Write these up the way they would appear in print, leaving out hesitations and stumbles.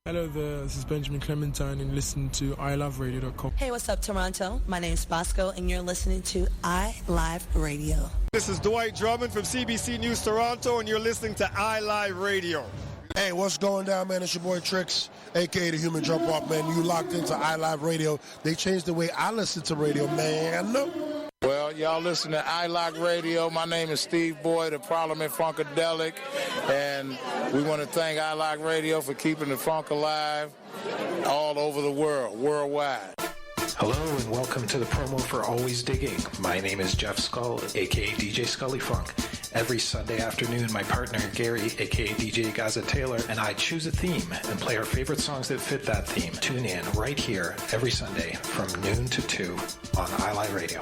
Hello there, this is Benjamin Clementine and listen to iloveradio.com. Hey, what's up, Toronto? My name's Bosco and you're listening to iLive Radio. This is Dwight Drummond from CBC News Toronto and you're listening to iLive Radio. Hey, what's going down, man? It's your boy Trix, a.k.a. the Human Jump Off, man. You locked into iLive Radio. They changed the way I listen to radio, man. Well, y'all listen to iLive Radio. My name is Steve Boyd of Parliament Funkadelic, and we want to thank iLive Radio for keeping the funk alive all over the world, worldwide. Hello and welcome to the promo for Always Digging. My name is Jeff Skull, aka DJ Scully Funk. Every Sunday afternoon, my partner Gary, aka DJ Gaza Taylor, and I choose a theme and play our favorite songs that fit that theme. Tune in right here every Sunday from noon to 2 on iLive Radio.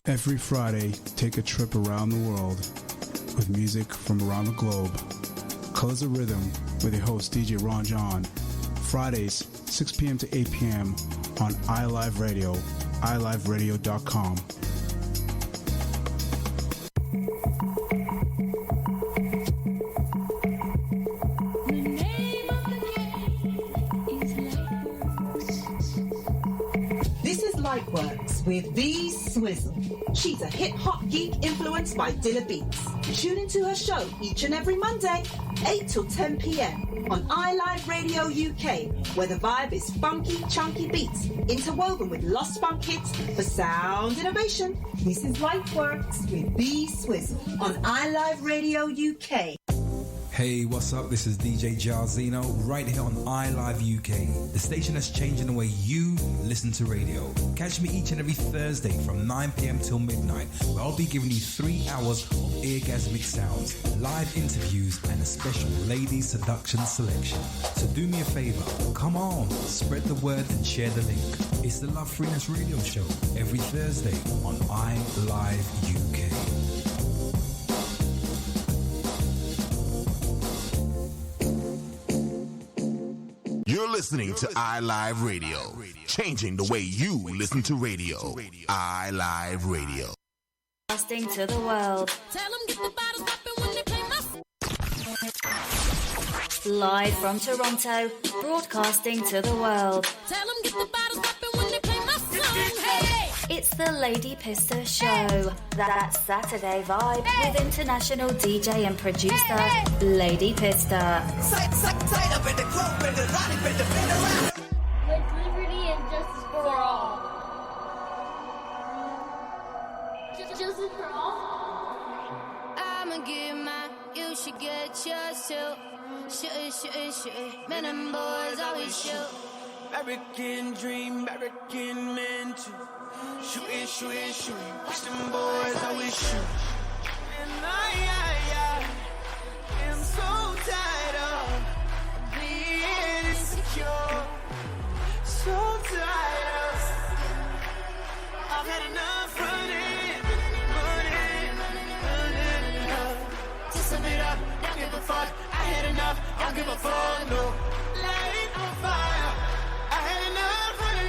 Every Friday, take a trip around the world with music from around the globe. Colors of Rhythm with your host DJ Ron John. Fridays, 6 p.m. to 8 p.m. on iLive Radio, iliveradio.com. This is Lightworks with V Swizzle. She's a hip-hop geek influenced by Dilla Beats. Tune into her show each and every Monday, 8 till 10 p.m. on iLive Radio UK, where the vibe is funky, chunky beats interwoven with lost funk hits for sound innovation. This is Lightworks with V Swizzle on iLive Radio UK. Hey, what's up? This is DJ Jarzino right here on iLive UK, the station that's changing the way you listen to radio. Catch me each and every Thursday from 9 p.m. till midnight, where I'll be giving you 3 hours of orgasmic sounds, live interviews, and a special ladies seduction selection. So do me a favor, come on, spread the word and share the link. It's the Love Freeness Radio Show every Thursday on iLive UK. You're listening to iLive Radio, changing the way you listen to radio. iLive Radio. Broadcasting to the world. Tell them get the bottles poppin' when they play my... Live from Toronto, broadcasting to the world. Tell them get the bottles poppin' when they play my song. Hey! It's the Lady Pista Show. That's Saturday Vibe with international DJ and producer, Lady Pista. Sight up in the club, in the body, in the rap. With liberty and justice for all. Justice for all? I'ma get mine, you should get yours too. Shoot it. Men and boys always shoot. American dream, American men too. Shoot it. Watch them boys always shoot. And I am so tired of being insecure. So tired of. I've had enough running. To sum it up, don't give a fuck. I had enough, don't give a fuck, no. Light on fire. I had enough running.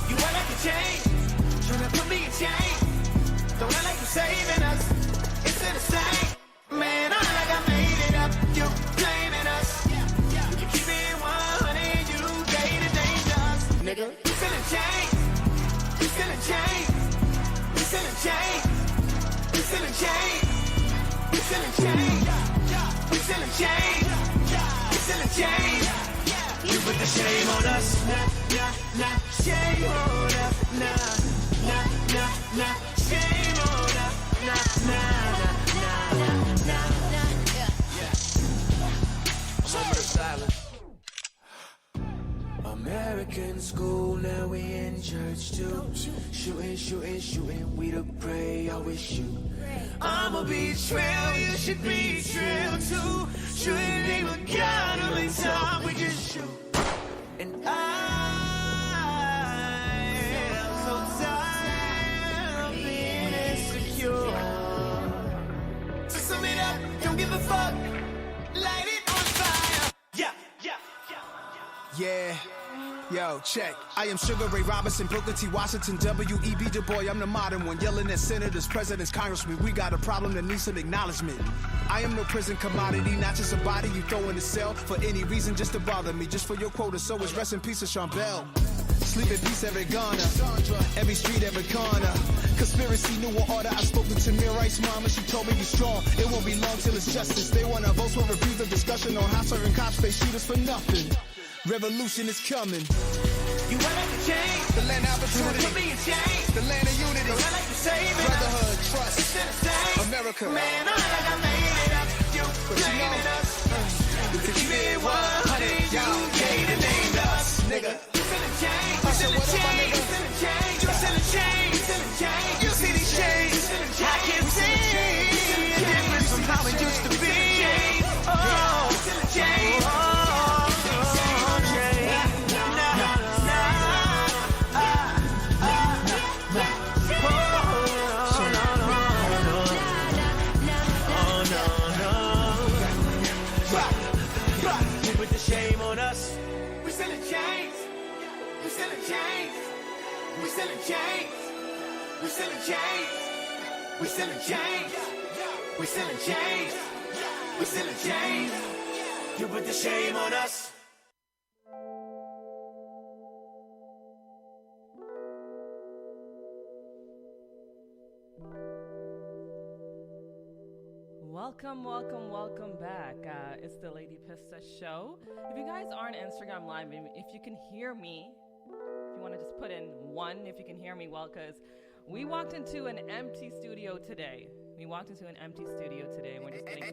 You act like a chain, tryna put me in chain. Don't act like you saving us, it's in the same. Man, I act like I made it up, you blaming us. You keep it 100, you gave the dangerous. Nigga, you selling chains, you selling chains, you selling chains, you selling chains, you selling chains, you selling chains, you selling chains. You put the shame on us, nah, shame on us, nah, shame on us, nah. Moment of silence. American school, now we in church too. Shooting, we to pray, always shoot. I'ma be trail, you should be trail too. Shooting name of God, only time we just shoot. And I am so tired of being insecure. To sum it up, don't give a fuck. Light it on fire. Yeah. Yo, check. I am Sugar Ray Robinson, Booker T. Washington, W.E.B. Du Bois. I'm the modern one, yelling at senators, presidents, congressmen. We got a problem that needs some acknowledgement. I am no prison commodity, not just a body you throw in the cell for any reason just to bother me, just for your quota. So it's rest in peace of Sean Bell. Sleep in peace, every Ghana, every street, every corner. Conspiracy, new order. I spoke to Tamir Rice's mama, she told me be strong. It won't be long till it's justice. They want to vote for refuse the discussion on how certain cops face shooters for nothing. Revolution is coming. You want to change the land of opportunity. Put me in chains. The land of unity. The land like you saving brotherhood, us. trust. It's the same. America. Man, I like I made it up. You blaming us. We could keep it 100. You gave and named us, nigga. You finna change. You finna change. You finna change. You finna change. You finna change. You see these chains. I can see a difference from how it used to be. Oh, change. We selling chains. We selling chains. We selling chains. We selling chains. We selling chains. You put the shame on us. Welcome back. It's the Lady Pista Show. If you guys are on Instagram Live, if you can hear me, if you want to just put in 1 if you can hear me well, because we walked into an empty studio today. We're just getting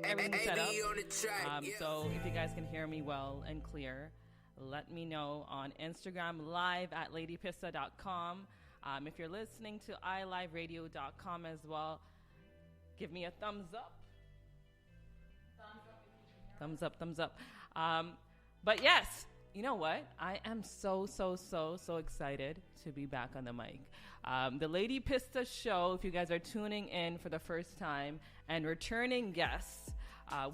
everything set up. So if you guys can hear me well and clear, let me know on Instagram Live at ladypista.com. If you're listening to iliveradio.com as well, give me a thumbs up. Thumbs up. But yes, you know what? I am so excited to be back on the mic. The Lady Pista Show, if you guys are tuning in for the first time, and returning guests,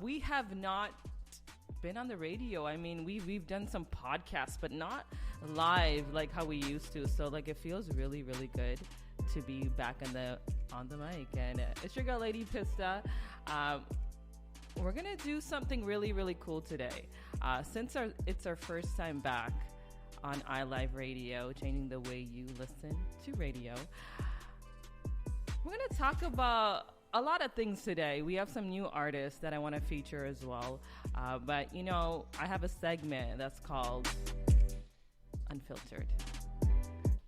we have not been on the radio. I mean, we've done some podcasts, but not live like how we used to. So like it feels really good to be back on the mic. And it's your girl Lady Pista. We're gonna do something really cool today. Since it's our first time back on iLive Radio, changing the way you listen to radio, we're gonna talk about a lot of things today. We have some new artists that I want to feature as well. But you know, I have a segment that's called Unfiltered.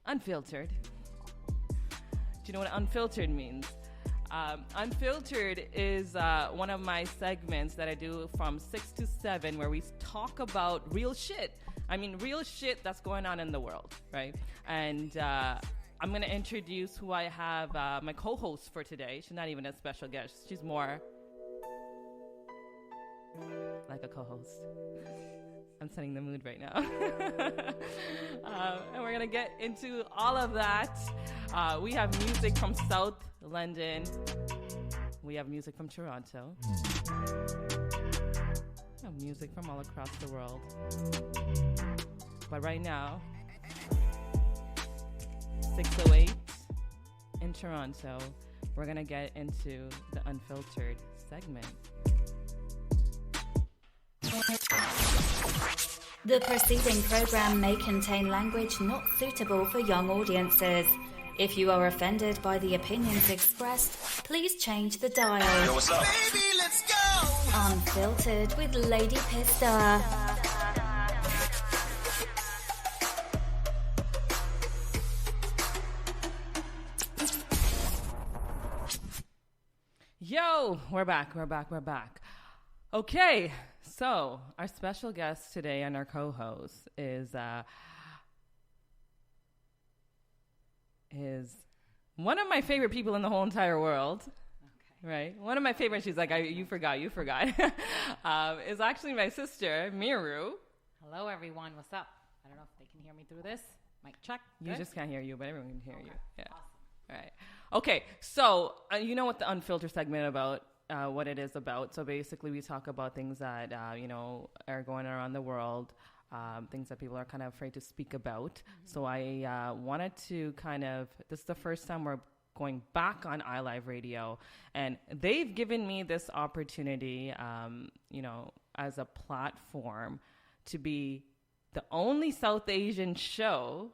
Unfiltered. Do you know what unfiltered means? Unfiltered is one of my segments that I do from 6 to 7, where we talk about real shit. I mean, real shit that's going on in the world, right? And I'm going to introduce who I have, my co-host for today. She's not even a special guest. She's more like a co-host. I'm setting the mood right now. And we're going to get into all of that. We have music from South London. We have music from Toronto. We have music from all across the world. But right now, 6:08 in Toronto, we're going to get into the Unfiltered segment. The preceding program may contain language not suitable for young audiences. If you are offended by the opinions expressed, please change the dial. Yo, what's up? Baby, let's go. Unfiltered with Lady Pista. Yo, we're back. Okay, so our special guest today and our co-host is one of my favorite people in the whole entire world. Okay. Right? One of my favorites. She's like, you forgot. Is actually my sister, Miru. Hello, everyone. What's up? I don't know if they can hear me through this. Mic check. You Good? just can't hear you, but everyone can hear you. Yeah. Awesome. All right. Okay. So you know what the Unfiltered segment about, what it is about. So basically we talk about things that, are going around the world. things that people are kind of afraid to speak about. So I wanted to this is the first time we're going back on iLive Radio, and they've given me this opportunity, as a platform to be the only South Asian show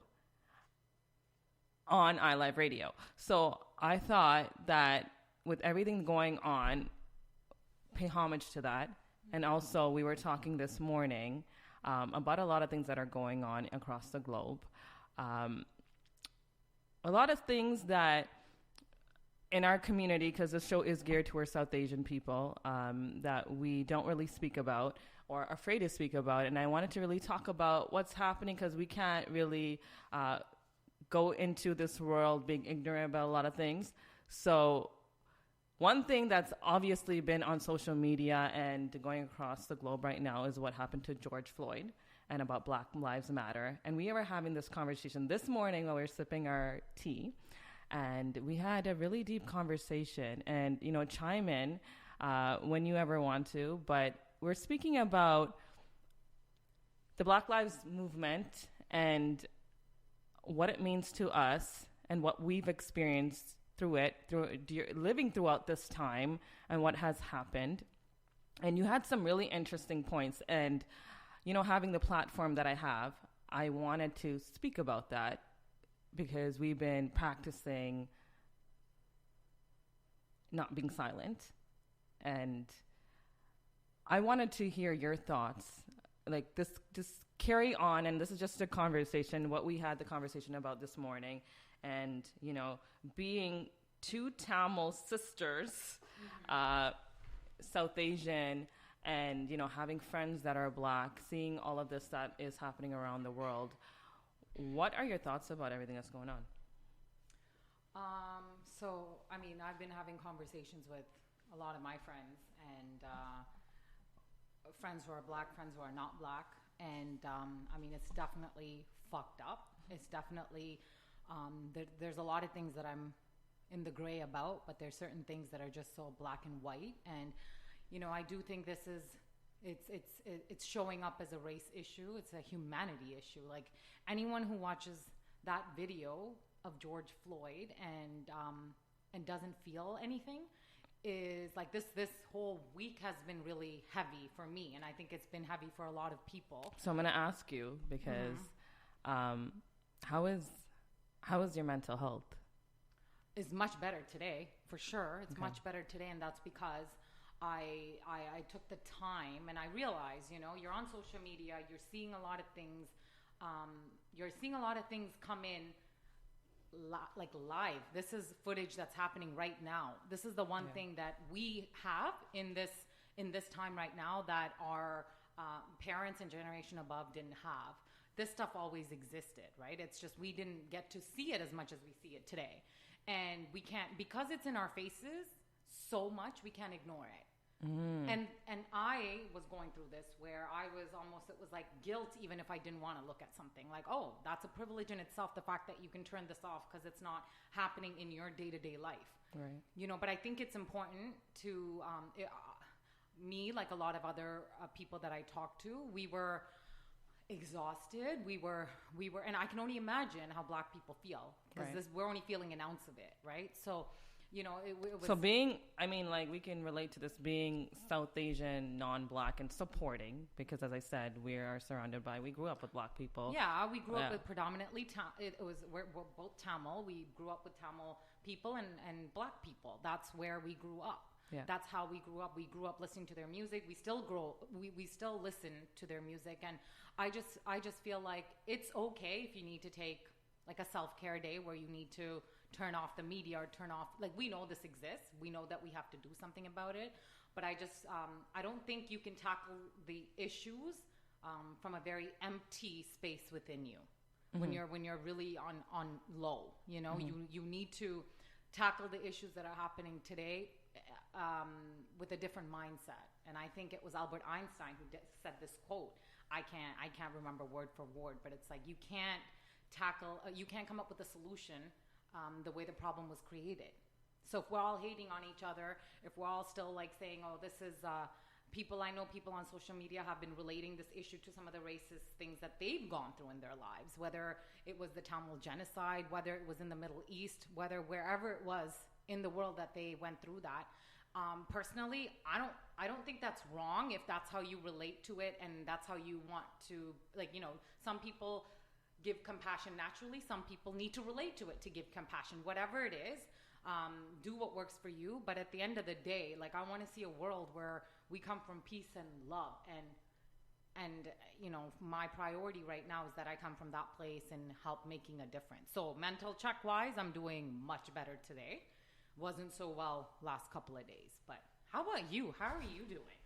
on iLive Radio. So I thought that with everything going on, pay homage to that. And also we were talking this morning about a lot of things that are going on across the globe. A lot of things that in our community, because the show is geared towards South Asian people, that we don't really speak about or are afraid to speak about. And I wanted to really talk about what's happening, because we can't really go into this world being ignorant about a lot of things. So one thing that's obviously been on social media and going across the globe right now is what happened to George Floyd and about Black Lives Matter. And we were having this conversation this morning while we were sipping our tea. And we had a really deep conversation, and, chime in when you ever want to. But we're speaking about the Black Lives Movement and what it means to us and what we've experienced through living throughout this time and what has happened. And you had some really interesting points. And, having the platform that I have, I wanted to speak about that, because we've been practicing not being silent. And I wanted to hear your thoughts. Like this, just carry on. And this is just a conversation, what we had the conversation about this morning. And, being two Tamil sisters, South Asian, and, having friends that are Black, seeing all of this that is happening around the world. What are your thoughts about everything that's going on? I've been having conversations with a lot of my friends, and friends who are Black, friends who are not Black. And, it's definitely fucked up. It's definitely, there's a lot of things that I'm in the gray about, but there's certain things that are just so black and white. And, I do think this is, it's showing up as a race issue. It's a humanity issue. Like, anyone who watches that video of George Floyd and doesn't feel anything is like, this whole week has been really heavy for me, and I think it's been heavy for a lot of people. So I'm going to ask you, because how is your mental health? It's much better today, for sure. It's much better today, and that's because I took the time, and I realized, you're on social media, you're seeing a lot of things, come in like live. This is footage that's happening right now. This is the one thing that we have in this time right now that our parents and generation above didn't have. This stuff always existed, right? It's just we didn't get to see it as much as we see it today. And we can't, because it's in our faces so much, we can't ignore it. And I was going through this where I was almost, it was like guilt, even if I didn't want to look at something. Like, oh, that's a privilege in itself, the fact that you can turn this off because it's not happening in your day-to-day life. Right. But I think it's important to, me, like a lot of other people that I talked to, we were exhausted. We were, and I can only imagine how Black people feel, because we're only feeling an ounce of it, right? So, it was... So being, we can relate to this, being South Asian, non-Black, and supporting, because as I said, we grew up with Black people. Yeah, we grew up with predominantly, we're both Tamil. We grew up with Tamil people and Black people. That's where we grew up. Yeah. That's how we grew up. We grew up listening to their music. We still listen to their music. And I just feel like it's okay if you need to take like a self-care day where you need to turn off the media or turn off, like, we know this exists. We know that we have to do something about it. But I just, I don't think you can tackle the issues from a very empty space within you. Mm-hmm. When you're really on low, you need to tackle the issues that are happening today with a different mindset. And I think it was Albert Einstein who said this quote. I can't remember word for word, but it's like, you can't come up with a solution the way the problem was created. So if we're all hating on each other, if we're all still like saying, oh, this is people on social media have been relating this issue to some of the racist things that they've gone through in their lives, whether it was the Tamil genocide, whether it was in the Middle East, whether wherever it was in the world that they went through that. Personally, I don't think that's wrong if that's how you relate to it and that's how you want to, like, you know, some people give compassion naturally. Some people need to relate to it to give compassion. Whatever it is, do what works for you. But at the end of the day, like, I want to see a world where we come from peace and love. And you know, my priority right now is that I come from that place and help making a difference. So mental check wise, I'm doing much better today. Wasn't so well last couple of days. But how about you? How are you doing?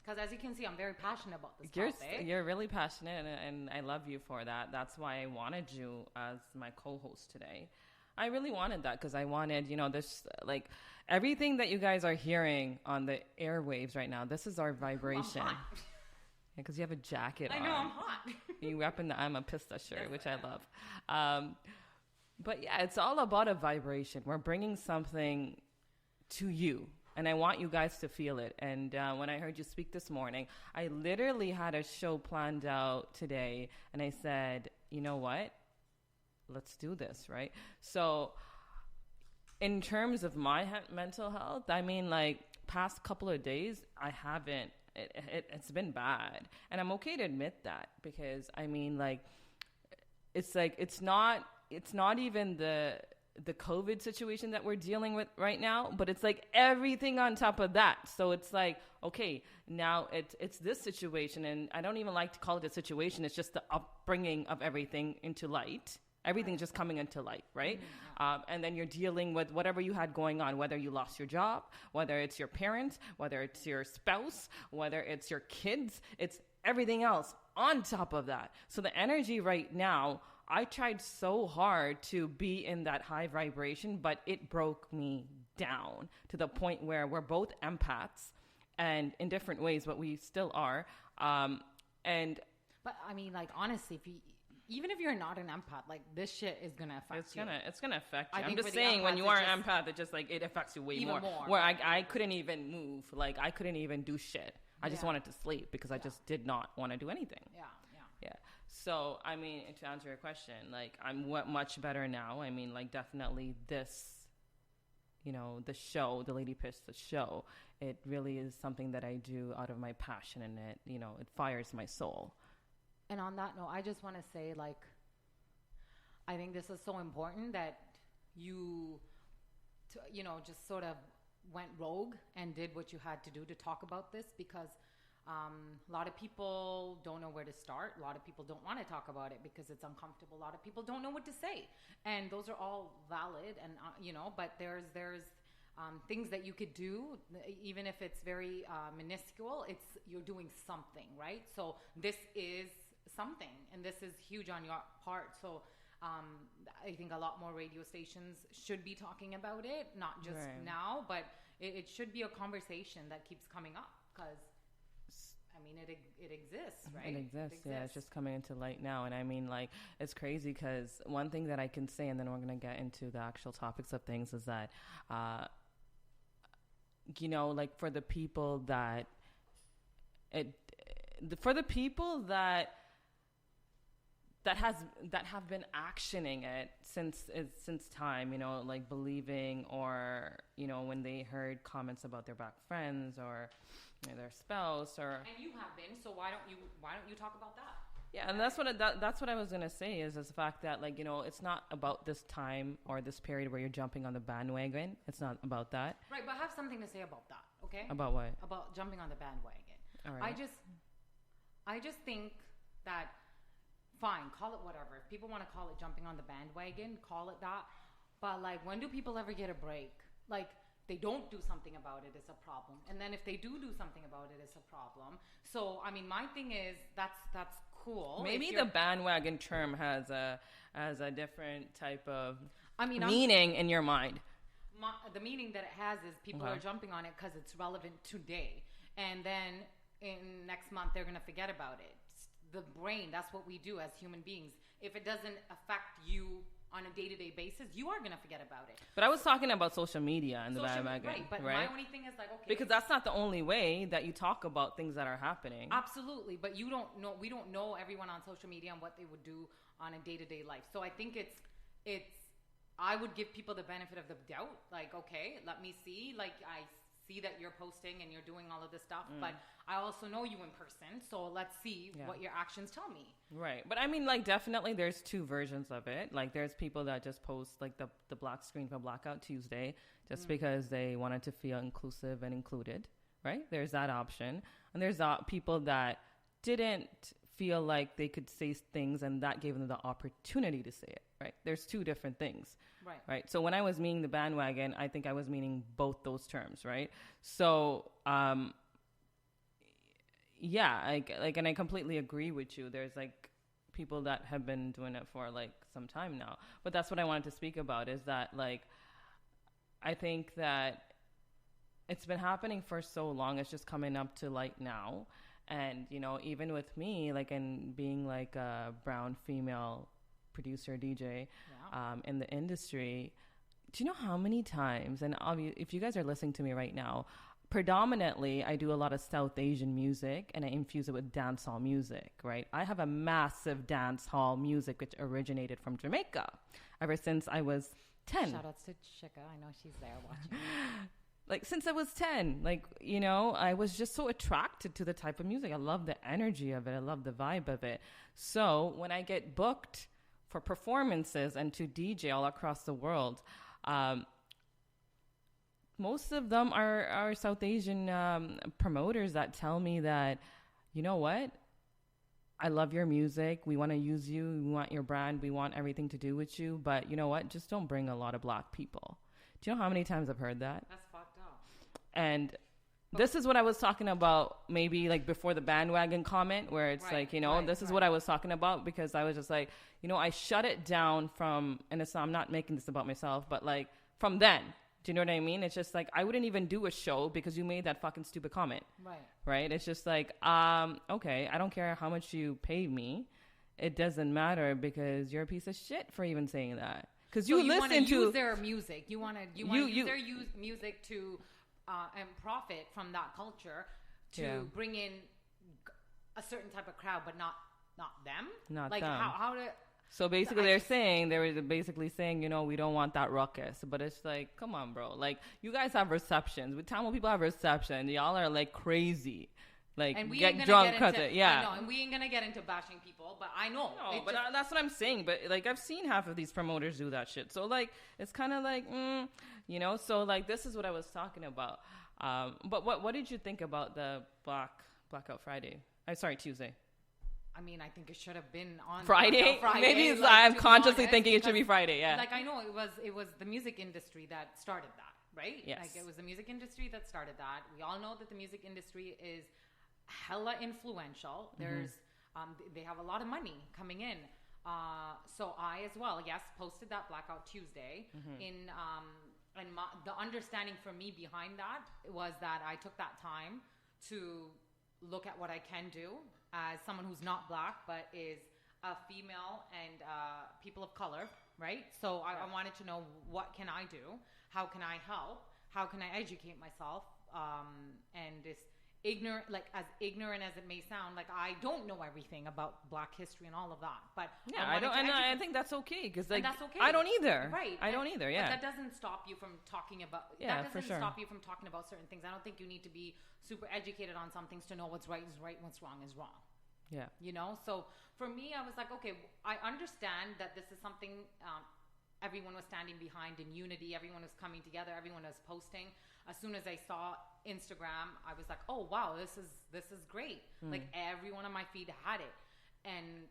Because as you can see, I'm very passionate about this topic. You're really passionate, and I love you for that. That's why I wanted you as my co-host today. I really wanted that because I wanted, you know, this, like, everything that you guys are hearing on the airwaves right now, this is our vibration. I'm hot. Because you have a jacket on. I know, I'm hot. You repping the I'm a Pista shirt, which I love. But yeah, it's all about a vibration. We're bringing something to you. And I want you guys to feel it. And when I heard you speak this morning, I literally had a show planned out today. And I said, you know what? Let's do this, right? So in terms of my mental health, I mean, like, past couple of days, I haven't. It's been bad. And I'm okay to admit that because, I mean, like, it's not even the COVID situation that we're dealing with right now, but it's like everything on top of that. So it's like, okay, now it's this situation, and I don't even like to call it a situation. It's just the upbringing of everything into light. Everything's just coming into light, right? Mm-hmm. And then you're dealing with whatever you had going on, whether you lost your job, whether it's your parents, whether it's your spouse, whether it's your kids, it's everything else on top of that. So the energy right now, I tried so hard to be in that high vibration, but it broke me down to the point where we're both empaths and in different ways, but we still are. But I mean, like, honestly, even if you're not an empath, like, this shit is gonna affect you. It's gonna affect you. I'm just saying, when you are an empath, it just, like, it affects you way more. Where I couldn't even move, like, I couldn't even do shit. I just wanted to sleep because I just did not want to do anything. Yeah. So, I mean, to answer your question, like, I'm much better now. I mean, like, definitely this, you know, the show, the Lady Pista Show, it really is something that I do out of my passion, and it, you know, it fires my soul. And on that note, I just want to say, like, I think this is so important that you know, just sort of went rogue and did what you had to do to talk about this, because a lot of people don't know where to start. A lot of people don't want to talk about it because it's uncomfortable. A lot of people don't know what to say. And those are all valid, and, you know, but there's things that you could do, even if it's very minuscule. You're doing something, right? So this is something, and this is huge on your part. So I think a lot more radio stations should be talking about it, not just now, but it should be a conversation that keeps coming up, because I mean, it exists, right? It exists. Yeah, it's just coming into light now. And I mean, like, it's crazy because one thing that I can say, and then we're going to get into the actual topics of things, is that, you know, like, for the people that have been actioning it since time, you know, like believing, or, you know, when they heard comments about their black friends or, you know, their spouse, or. And you have been, so why don't you talk about that? Yeah, and that's what I was gonna say is the fact that, like, you know, it's not about this time or this period where you're jumping on the bandwagon. It's not about that. Right, but I have something to say about that. Okay. About what? About jumping on the bandwagon. All right. I just think that. Fine, call it whatever. If people want to call it jumping on the bandwagon, call it that. But, like, when do people ever get a break? Like, they don't do something about it, it's a problem. And then if they do something about it, it's a problem. So, I mean, my thing is, that's cool. Maybe the bandwagon term has a different type of meaning in your mind. The meaning that it has is people are jumping on it because it's relevant today. And then in next month, they're going to forget about it. The brain, that's what we do as human beings. If it doesn't affect you on a day-to-day basis, you are going to forget about it. But I was talking about social media and the bandwagon. Right, but my only thing is like, okay. Because that's not the only way that you talk about things that are happening. Absolutely, but we don't know everyone on social media and what they would do on a day-to-day life. So I think I would give people the benefit of the doubt. Like, okay, let me see. Like, I see that you're posting and you're doing all of this stuff, but I also know you in person, so let's see what your actions tell me. Right. But I mean, like, definitely there's two versions of it. Like, there's people that just post like the black screen for Blackout Tuesday just because they wanted to feel inclusive and included, right? There's that option. And there's people that didn't feel like they could say things and that gave them the opportunity to say it, right? There's two different things. Right. So when I was meaning the bandwagon, I think I was meaning both those terms, right? So, yeah, and I completely agree with you. There's like people that have been doing it for like some time now, but that's what I wanted to speak about is that like, I think that it's been happening for so long. It's just coming up to light now. And, you know, even with me, like, and being like a brown female producer, DJ, in the industry, do you know how many times, and if you guys are listening to me right now, predominantly I do a lot of South Asian music and I infuse it with dancehall music, right? I have a massive dancehall music which originated from Jamaica ever since I was 10. Shout outs to Shika. I know she's there watching. Like, since I was 10, like, you know, I was just so attracted to the type of music. I love the energy of it. I love the vibe of it. So when I get booked for performances and to DJ all across the world, most of them are South Asian promoters that tell me that, you know what? I love your music. We want to use you. We want your brand. We want everything to do with you. But you know what? Just don't bring a lot of black people. Do you know how many times I've heard that? That's fucked up. And this is what I was talking about maybe like before the bandwagon comment where it's like, you know, this is what I was talking about because I was just like, you know, I shut it down from, and it's, I'm not making this about myself, but like from then, do you know what I mean? It's just like, I wouldn't even do a show because you made that fucking stupid comment. Right? It's just like, okay, I don't care how much you pay me. It doesn't matter because you're a piece of shit for even saying that. Because you listen to use their music. You want to use their music to and profit from that culture to bring in a certain type of crowd, but not them. Not like them. How to. So basically, they were basically saying, you know, we don't want that ruckus. But it's like, come on, bro. Like, you guys have receptions. With Tamil people have reception. Y'all are like crazy. Like, and we get ain't drunk, get into, cut it. Yeah. I know, and we ain't gonna get into bashing people, but I know. No, but that's what I'm saying. But like, I've seen half of these promoters do that shit. So like, it's kind of like, you know. So like, this is what I was talking about. But what did you think about the Blackout Friday? Sorry, Tuesday. I mean, I think it should have been on Friday. Friday. Maybe it's like, I'm consciously thinking it should be Friday. Yeah. Like I know it was the music industry that started that, right? Yes. Like it was the music industry that started that. We all know that the music industry is hella influential. There's they have a lot of money coming in. So I as well, yes, posted that Blackout Tuesday in and the understanding for me behind that was that I took that time to look at what I can do as someone who's not black but is a female and people of color, right? So I wanted to know, what can I do? How can I help? How can I educate myself? And this ignorant as it may sound, like I don't know everything about black history and all of that, but I don't, and I think that's okay because like that's okay. I don't either. Right? I don't either. Yeah. But that doesn't stop you from talking about. Yeah, that for doesn't sure. stop you from talking about certain things. I don't think you need to be super educated on some things to know what's right is right, what's wrong is wrong. Yeah. You know. So for me, I was like, okay, I understand that this is something everyone was standing behind in unity. Everyone was coming together. Everyone was posting. As soon as I saw Instagram, I was like, oh wow, this is great. Like every one of my feed had it, and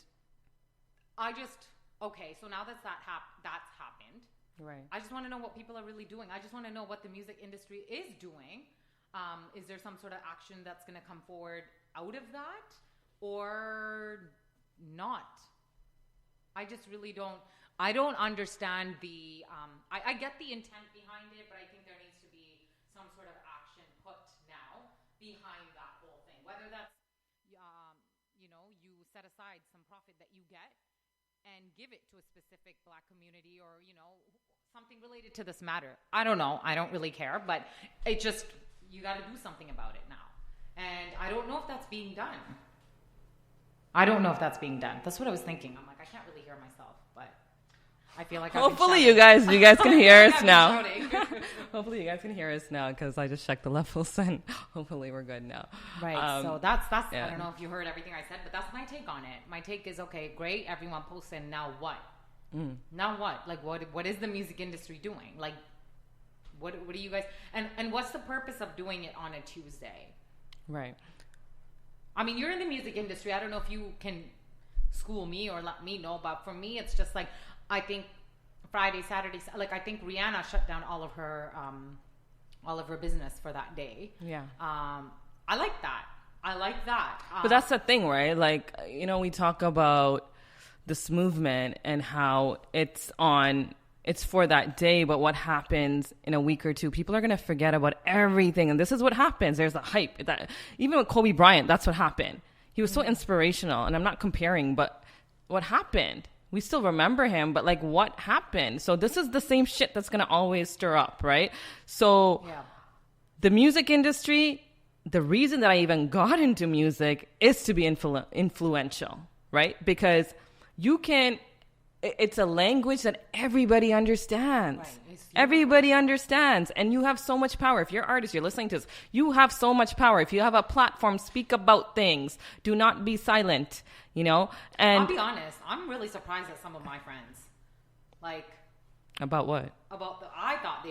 I just okay. So now that's happened. Right. I just want to know what people are really doing. I just want to know what the music industry is doing. Is there some sort of action that's going to come forward out of that, or not? I just really don't. I don't understand the. I get the intent behind it, but I think there needs to be some sort of action put now behind that whole thing. Whether that's, you set aside some profit that you get and give it to a specific black community or, you know, something related to this matter. I don't know. I don't really care, but it just, you got to do something about it now. And I don't know if that's being done. That's what I was thinking. I'm like, I can't really hear myself, but I feel like hopefully you guys can hear us now. Hopefully you guys can hear us now because I just checked the levels and hopefully we're good now. Right. So that's yeah. I don't know if you heard everything I said, but that's my take on it. My take is, okay, great, everyone posted, now what? Now what? Like what is the music industry doing? Like what do you guys and what's the purpose of doing it on a Tuesday? Right. I mean, you're in the music industry. I don't know if you can school me or let me know, but for me, it's just like, I think Friday, Saturday, like I think Rihanna shut down all of her business for that day. Yeah. I like that. But that's the thing, right? Like, you know, we talk about this movement and how it's for that day, but what happens in a week or two, people are going to forget about everything. And this is what happens. There's a hype. That even with Kobe Bryant, that's what happened. He was so inspirational. And I'm not comparing, but what happened? We still remember him, but like what happened? So this is the same shit that's going to always stir up, right? So the music industry, the reason that I even got into music is to be influential, right? Because it's a language that everybody understands. Right. Everybody understands. And you have so much power. If you're an artist, you're listening to this, you have so much power. If you have a platform, speak about things. Do not be silent, you know? And I'll be honest, I'm really surprised at some of my friends. Like... About what? I thought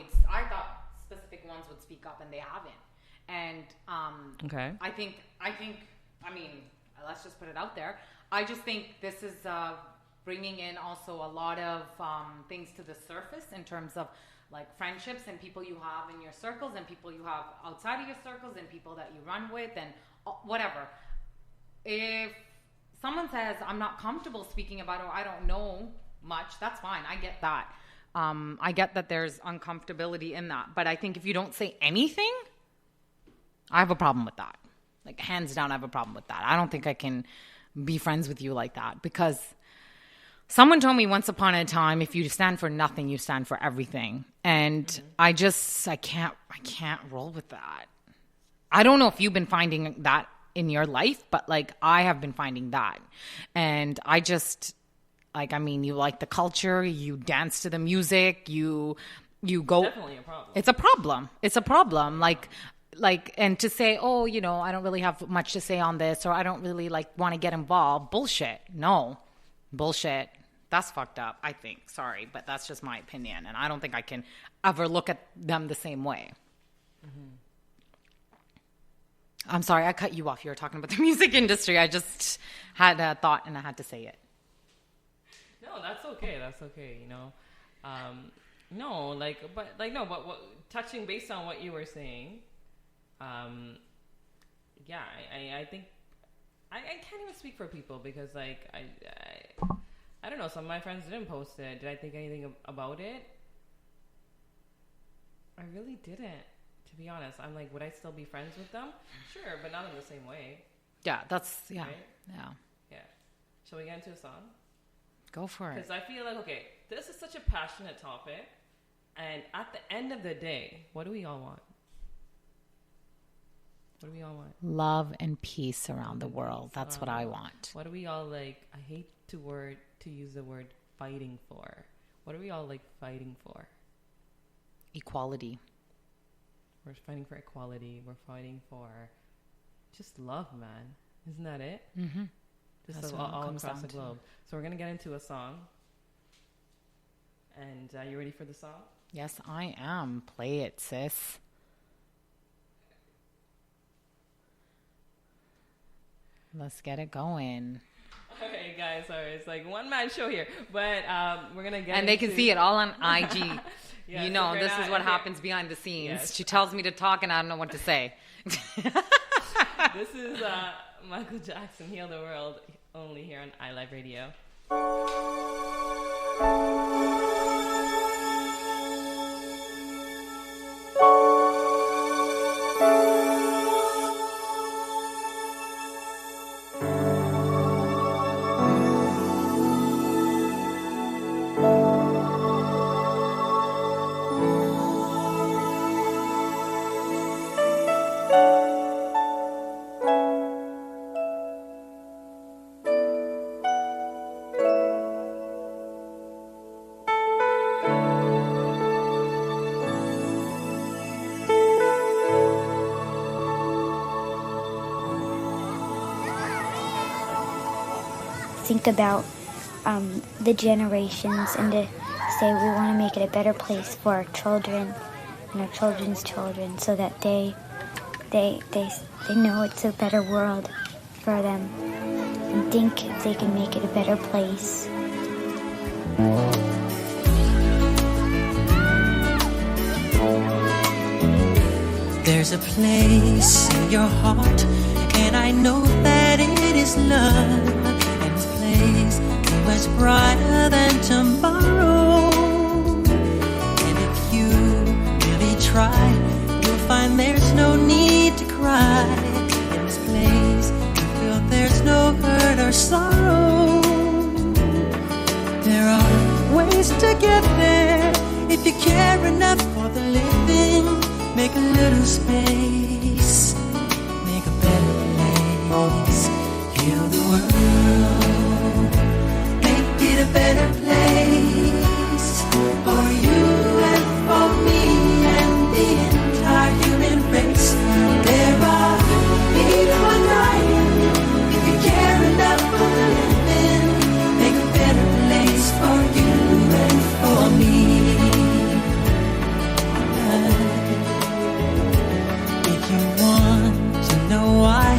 specific ones would speak up and they haven't. And okay. I think, I mean, let's just put it out there. I just think this is... bringing in also a lot of things to the surface in terms of like friendships and people you have in your circles and people you have outside of your circles and people that you run with and whatever. If someone says, I'm not comfortable speaking about it or I don't know much, that's fine. I get that. I get that there's uncomfortability in that. But I think if you don't say anything, I have a problem with that. Like hands down, I have a problem with that. I don't think I can be friends with you like that because... Someone told me once upon a time, if you stand for nothing, you stand for everything. And I can't roll with that. I don't know if you've been finding that in your life, but like I have been finding that. And I just, like, I mean, you like the culture, you dance to the music, you go. Definitely a problem. It's a problem. Like, and to say, oh, you know, I don't really have much to say on this, or I don't really like want to get involved. Bullshit. No. Bullshit. That's fucked up, I think. Sorry, but that's just my opinion. And I don't think I can ever look at them the same way. Mm-hmm. I'm sorry, I cut you off. You were talking about the music industry. I just had a thought and I had to say it. No, that's okay. That's okay, you know. But touching based on what you were saying, yeah, I think I can't even speak for people because, like, I don't know. Some of my friends didn't post it. Did I think anything about it? I really didn't, to be honest. I'm like, would I still be friends with them? Sure, but not in the same way. Yeah, that's, yeah. Right? Yeah. Shall we get into a song? Go for it. Because I feel like, okay, this is such a passionate topic. And at the end of the day, what do we all want? What do we all want? Love and peace around the world. That's what I want. What do we all like? I hate to use the word fighting for. What are we all like fighting for? Equality. We're fighting for equality. We're fighting for just love, man. Isn't that it? Mm-hmm. Just all across the globe. So we're going to get into a song. And are you ready for the song? Yes, I am. Play it, sis. Let's get it going. Okay, guys, sorry, it's like one-man show here, but we're going to get And they can see it all on IG. Yeah, you know, this is what happens behind the scenes. Yes. She tells me to talk and I don't know what to say. This is Michael Jackson, Heal the World, only here on iLive Radio. think about the generations and to say we want to make it a better place for our children and our children's children, so that they know it's a better world for them and think they can make it a better place. There's a place in your heart, and I know that it is love, and this place is much brighter than tomorrow. And if you really try, you'll find there's no need to cry. In this place, you feel there's no hurt or sorrow. There are ways to get there if you care enough for the living. Make a little space, make a better place, heal the world, make it a better place for you and for me and the entire human race. There are people dying. If you care enough for the living, make a better place for you and for me. Why?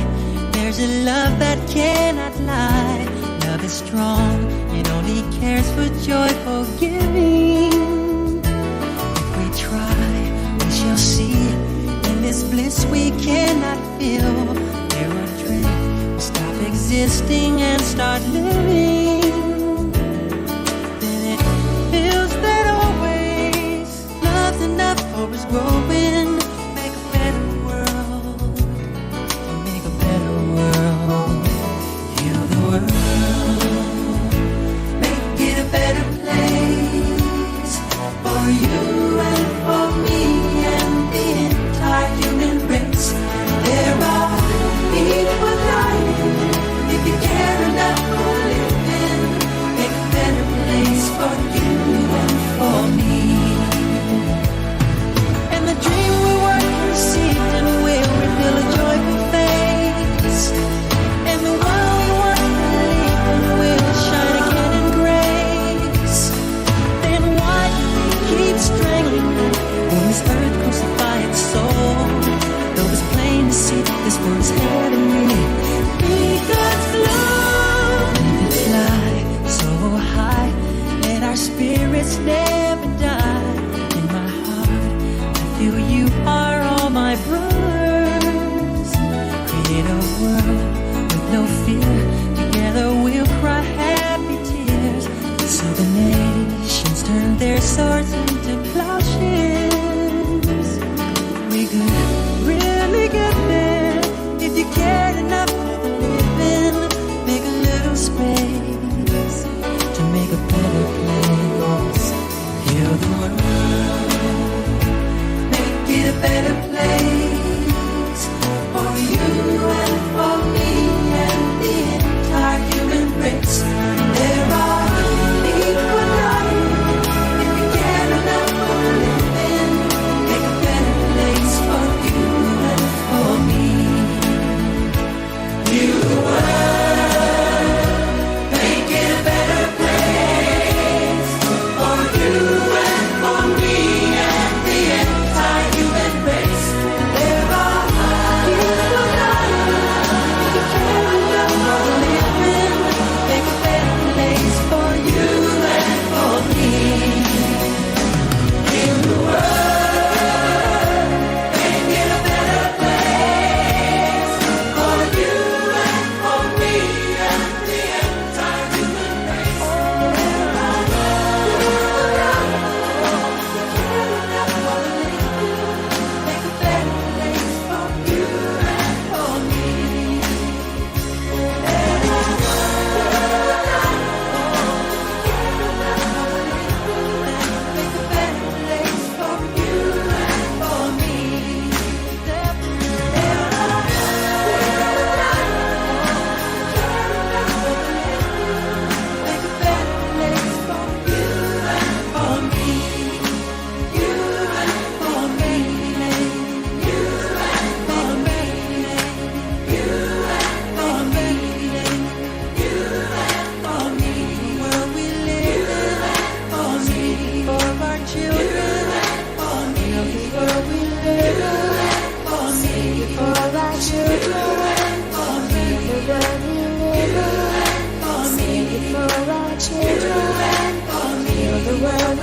There's a love that cannot lie. Love is strong, it only cares for joyful giving. If we try, we shall see. In this bliss we cannot feel. There are dreams, we stop existing and start living. Then it feels that always love's enough for us growing. If you care enough for living,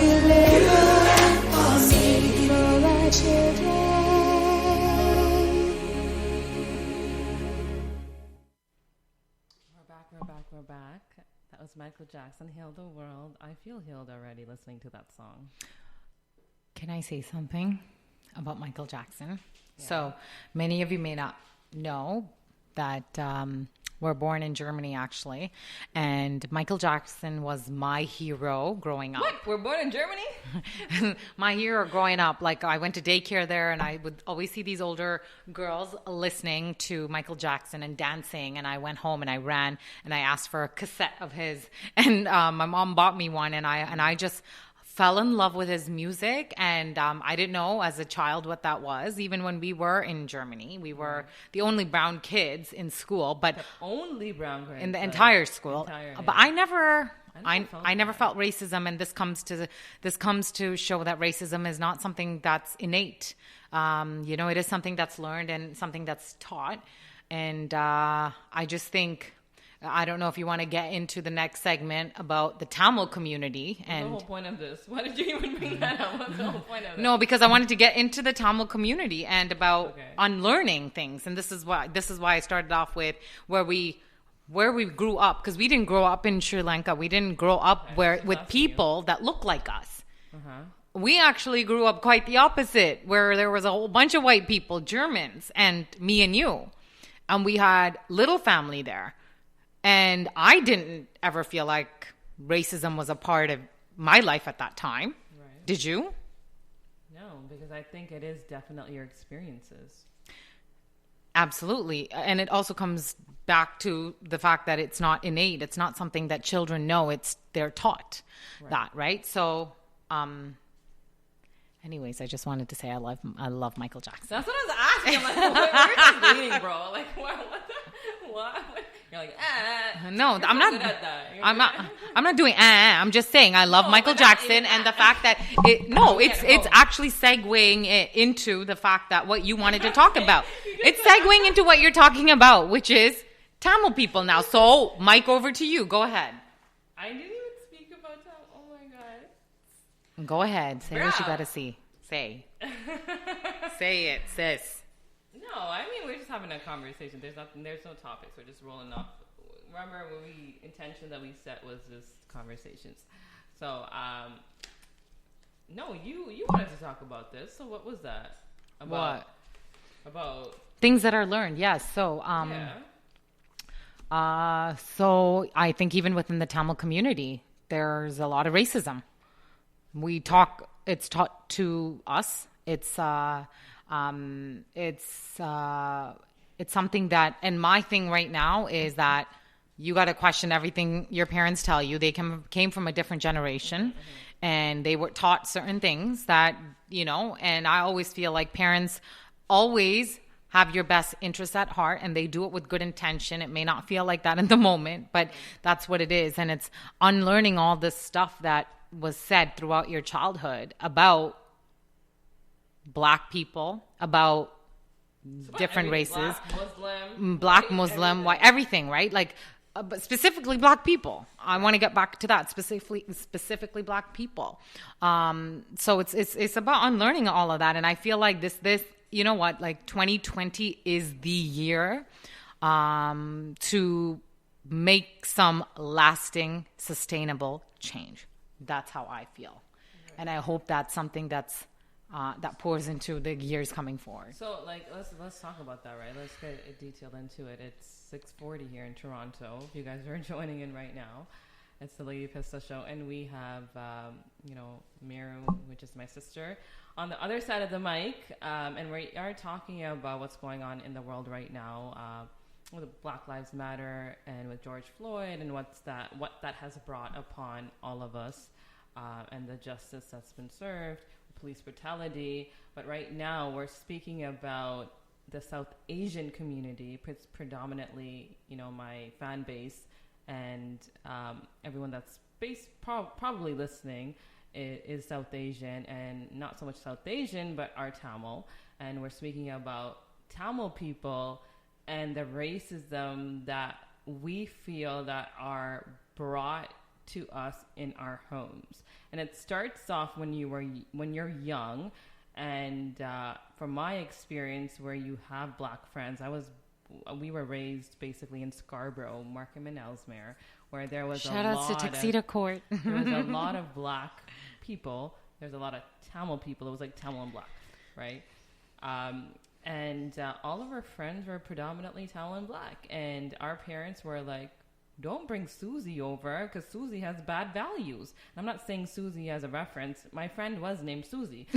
feel better for our children. We're back. That was Michael Jackson, Heal the World. I feel healed already listening to that song. Can I say something about Michael Jackson? Yeah. So many of you may not know that we're born in Germany, actually. And Michael Jackson was my hero growing up. What? We're born in Germany? My hero growing up. Like, I went to daycare there, and I would always see these older girls listening to Michael Jackson and dancing. And I went home and I ran and I asked for a cassette of his. And my mom bought me one, and I just fell in love with his music, and I didn't know as a child what that was. Even when we were in Germany, we were the only brown kids in school, but the only brown kids in the entire school. But I never felt racism, and this comes to show that racism is not something that's innate. It is something that's learned and something that's taught. And I just think, I don't know if you want to get into the next segment about the Tamil community. And what's the whole point of this? Why did you even bring that up? What's the whole point of it? No, because I wanted to get into the Tamil community and about unlearning things. And this is why I started off with where we grew up, because we didn't grow up in Sri Lanka. We didn't grow up with people that look like us. We actually grew up quite the opposite, where there was a whole bunch of white people, Germans, and me and you. And we had little family there. And I didn't ever feel like racism was a part of my life at that time. Right. Did you? No, because I think it is definitely your experiences. Absolutely. And it also comes back to the fact that it's not innate. It's not something that children know. They're taught that, right? So, anyways, I just wanted to say I love Michael Jackson. That's what I was asking. I'm like, where are you leaning, bro? Like, what? You're like, No, I'm not. I'm not doing. I'm just saying I love Michael Jackson, and the fact that it's actually segueing it into the fact that what you wanted to talk about. It's segueing into what you're talking about, which is Tamil people now. So, Mike, over to you. Go ahead. I didn't even speak about Tamil. Oh my god. Go ahead. Say what you got to see. Say it, sis. No, I mean, we're just having a conversation. There's no topics. We're just rolling off. Remember, intention that we set was just conversations. So, no, you wanted to talk about this. So what was that? About things that are learned. Yes. So, so I think even within the Tamil community, there's a lot of racism. It's taught to us. It's something that, and my thing right now is that you got to question everything your parents tell you. They came from a different generation, and they were taught certain things that, and I always feel like parents always have your best interests at heart, and they do it with good intention. It may not feel like that in the moment, but that's what it is. And it's unlearning all this stuff that was said throughout your childhood about Black people, about different races, Black Muslim, white, everything, right? Like, but specifically Black people. I want to get back to that, specifically Black people. So it's about unlearning all of that, and I feel like this you know what, like 2020 is the year to make some lasting, sustainable change. That's how I feel, and I hope that's something that's that pours into the years coming forward. So, like, let's talk about that, right? Let's get detailed into it. It's 6:40 here in Toronto. If you guys are joining in right now, it's the Lady Pista Show, and we have, Miru, which is my sister, on the other side of the mic, and we are talking about what's going on in the world right now with Black Lives Matter and with George Floyd, and what that has brought upon all of us, and the justice that's been served. Police brutality, but right now we're speaking about the South Asian community, predominantly, my fan base, and everyone that's probably listening is South Asian, and not so much South Asian, but are Tamil, and we're speaking about Tamil people and the racism that we feel that are brought to us in our homes. And it starts off when you're young. And from my experience, where you have black friends, we were raised basically in Scarborough, Markham and Ellesmere, where there was Shout outs to Tuxedo Court. There was a lot of black people. There's a lot of Tamil people. It was like Tamil and black, right? And all of our friends were predominantly Tamil and black. And our parents were like, don't bring Susie over because Susie has bad values. And I'm not saying Susie as a reference. My friend was named Susie.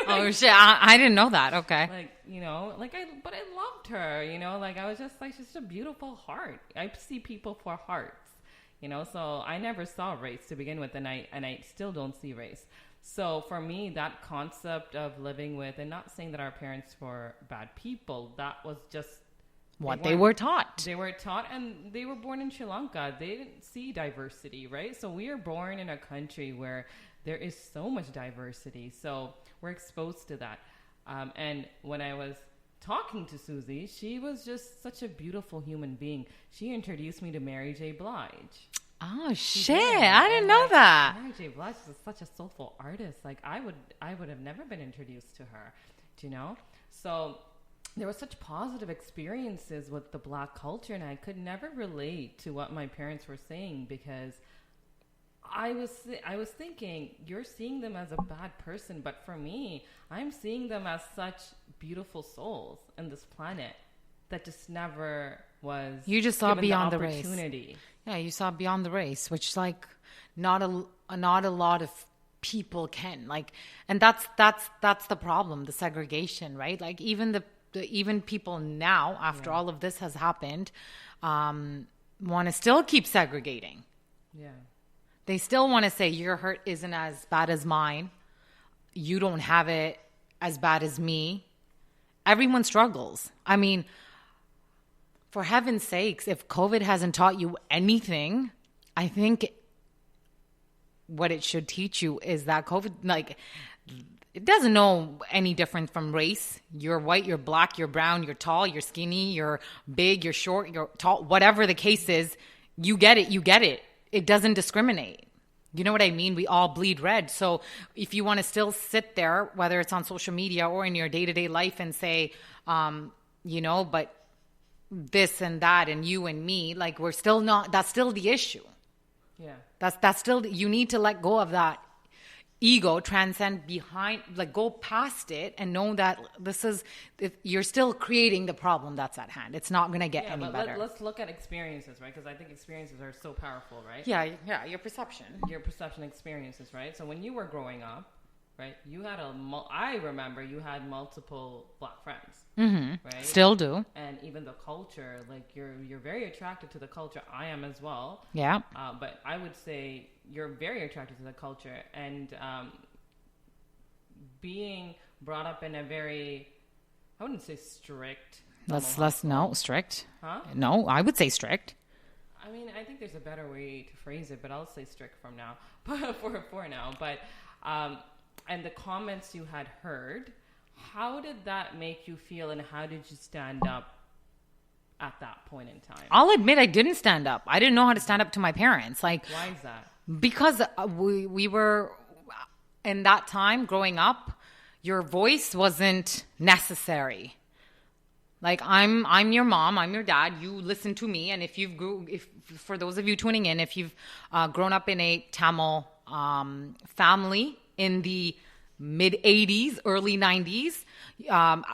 Oh, shit. I didn't know that. Okay. Like, you know, but I loved her, you know, like I was just like, she's a beautiful heart. I see people for hearts, you know, so I never saw race to begin with, and I still don't see race. So for me, that concept of living with, and not saying that our parents were bad people, that was just what they were taught. They were taught, and they were born in Sri Lanka. They didn't see diversity, right? So we are born in a country where there is so much diversity. So we're exposed to that. And when I was talking to Susie, she was just such a beautiful human being. She introduced me to Mary J. Blige. Oh, shit. I didn't know that. Mary J. Blige is such a soulful artist. Like, I would have never been introduced to her, do you know? So there were such positive experiences with the black culture, and I could never relate to what my parents were saying, because I was thinking, you're seeing them as a bad person, but for me, I'm seeing them as such beautiful souls in this planet that just never was. You just saw beyond the race. Opportunity. Yeah, you saw beyond the race, which like not a lot of people can, like, and that's the problem, the segregation, right? Like even people now, after all of this has happened, want to still keep segregating. Yeah. They still want to say your hurt isn't as bad as mine. You don't have it as bad as me. Everyone struggles. I mean, for heaven's sakes, if COVID hasn't taught you anything, I think what it should teach you is that COVID, like, it doesn't know any different from race. You're white, you're black, you're brown, you're tall, you're skinny, you're big, you're short, you're tall, whatever the case is, you get it. It doesn't discriminate. You know what I mean? We all bleed red. So if you want to still sit there, whether it's on social media or in your day-to-day life, and say, you know, but this and that and you and me, like, we're still not, that's still the issue. Yeah. That's still, you need to let go of that ego, transcend behind, like, go past it and know that you're still creating the problem that's at hand. It's not going to get any better. Let's look at experiences, right? Because I think experiences are so powerful, right? Yeah, your perception. Your perception experiences, right? So when you were growing up, right, you had I remember you had multiple black friends, right? Still do. And even the culture, like, you're very attracted to the culture. I am as well. Yeah. But I would say you're very attracted to the culture, and being brought up in a very, I wouldn't say strict. Strict. Huh? No, I would say strict. I mean, I think there's a better way to phrase it, but I'll say strict from now, for now. But and the comments you had heard, how did that make you feel, and how did you stand up at that point in time? I'll admit I didn't stand up. I didn't know how to stand up to my parents. Like, why is that? Because we were, in that time growing up, your voice wasn't necessary. Like, I'm your mom, I'm your dad, you listen to me. And if for those of you tuning in, if you've grown up in a Tamil family in the mid 80s, early 90s,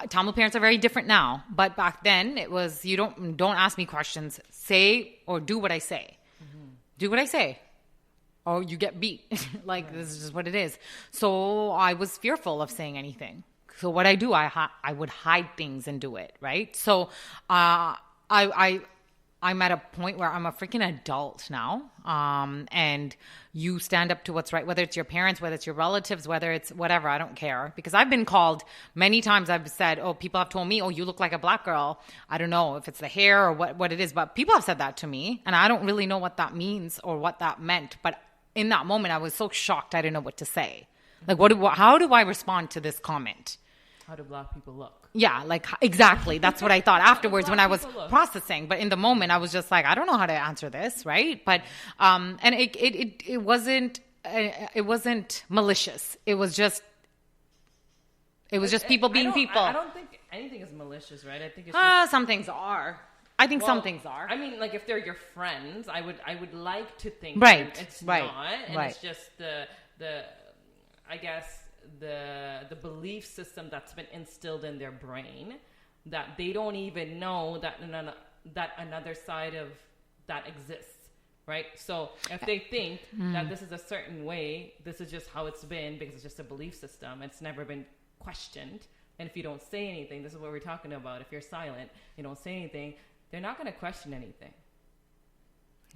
Tamil parents are very different now. But back then it was, you don't ask me questions, say or do what I say. Do what I say, or you get beat. Like, right. This is just what it is. So I was fearful of saying anything. So what I do, I would hide things and do it, right? So I'm at a point where I'm a freaking adult now, and you stand up to what's right, whether it's your parents, whether it's your relatives, whether it's whatever, I don't care. Because I've been called many times, I've said, people have told me, you look like a black girl. I don't know if it's the hair or what it is, but people have said that to me, and I don't really know what that means or what that meant. But in that moment, I was so shocked, I didn't know what to say. Like, how do I respond to this comment? how do black people look? Yeah, like exactly. That's what I thought afterwards when I was processing. But in the moment, I was just like, I don't know how to answer this, right? But and it wasn't malicious. It was just people being people. I don't think anything is malicious, right? I think it's just, some things are. I think some things are. I mean, like if they're your friends, I would like to think right. It's right. not, and right. it's just the I guess the belief system that's been instilled in their brain that they don't even know that another side of that exists, right? So if they think that this is a certain way, this is just how it's been because it's just a belief system. It's never been questioned. And if you don't say anything, this is what we're talking about. If you're silent, you don't say anything, they're not going to question anything.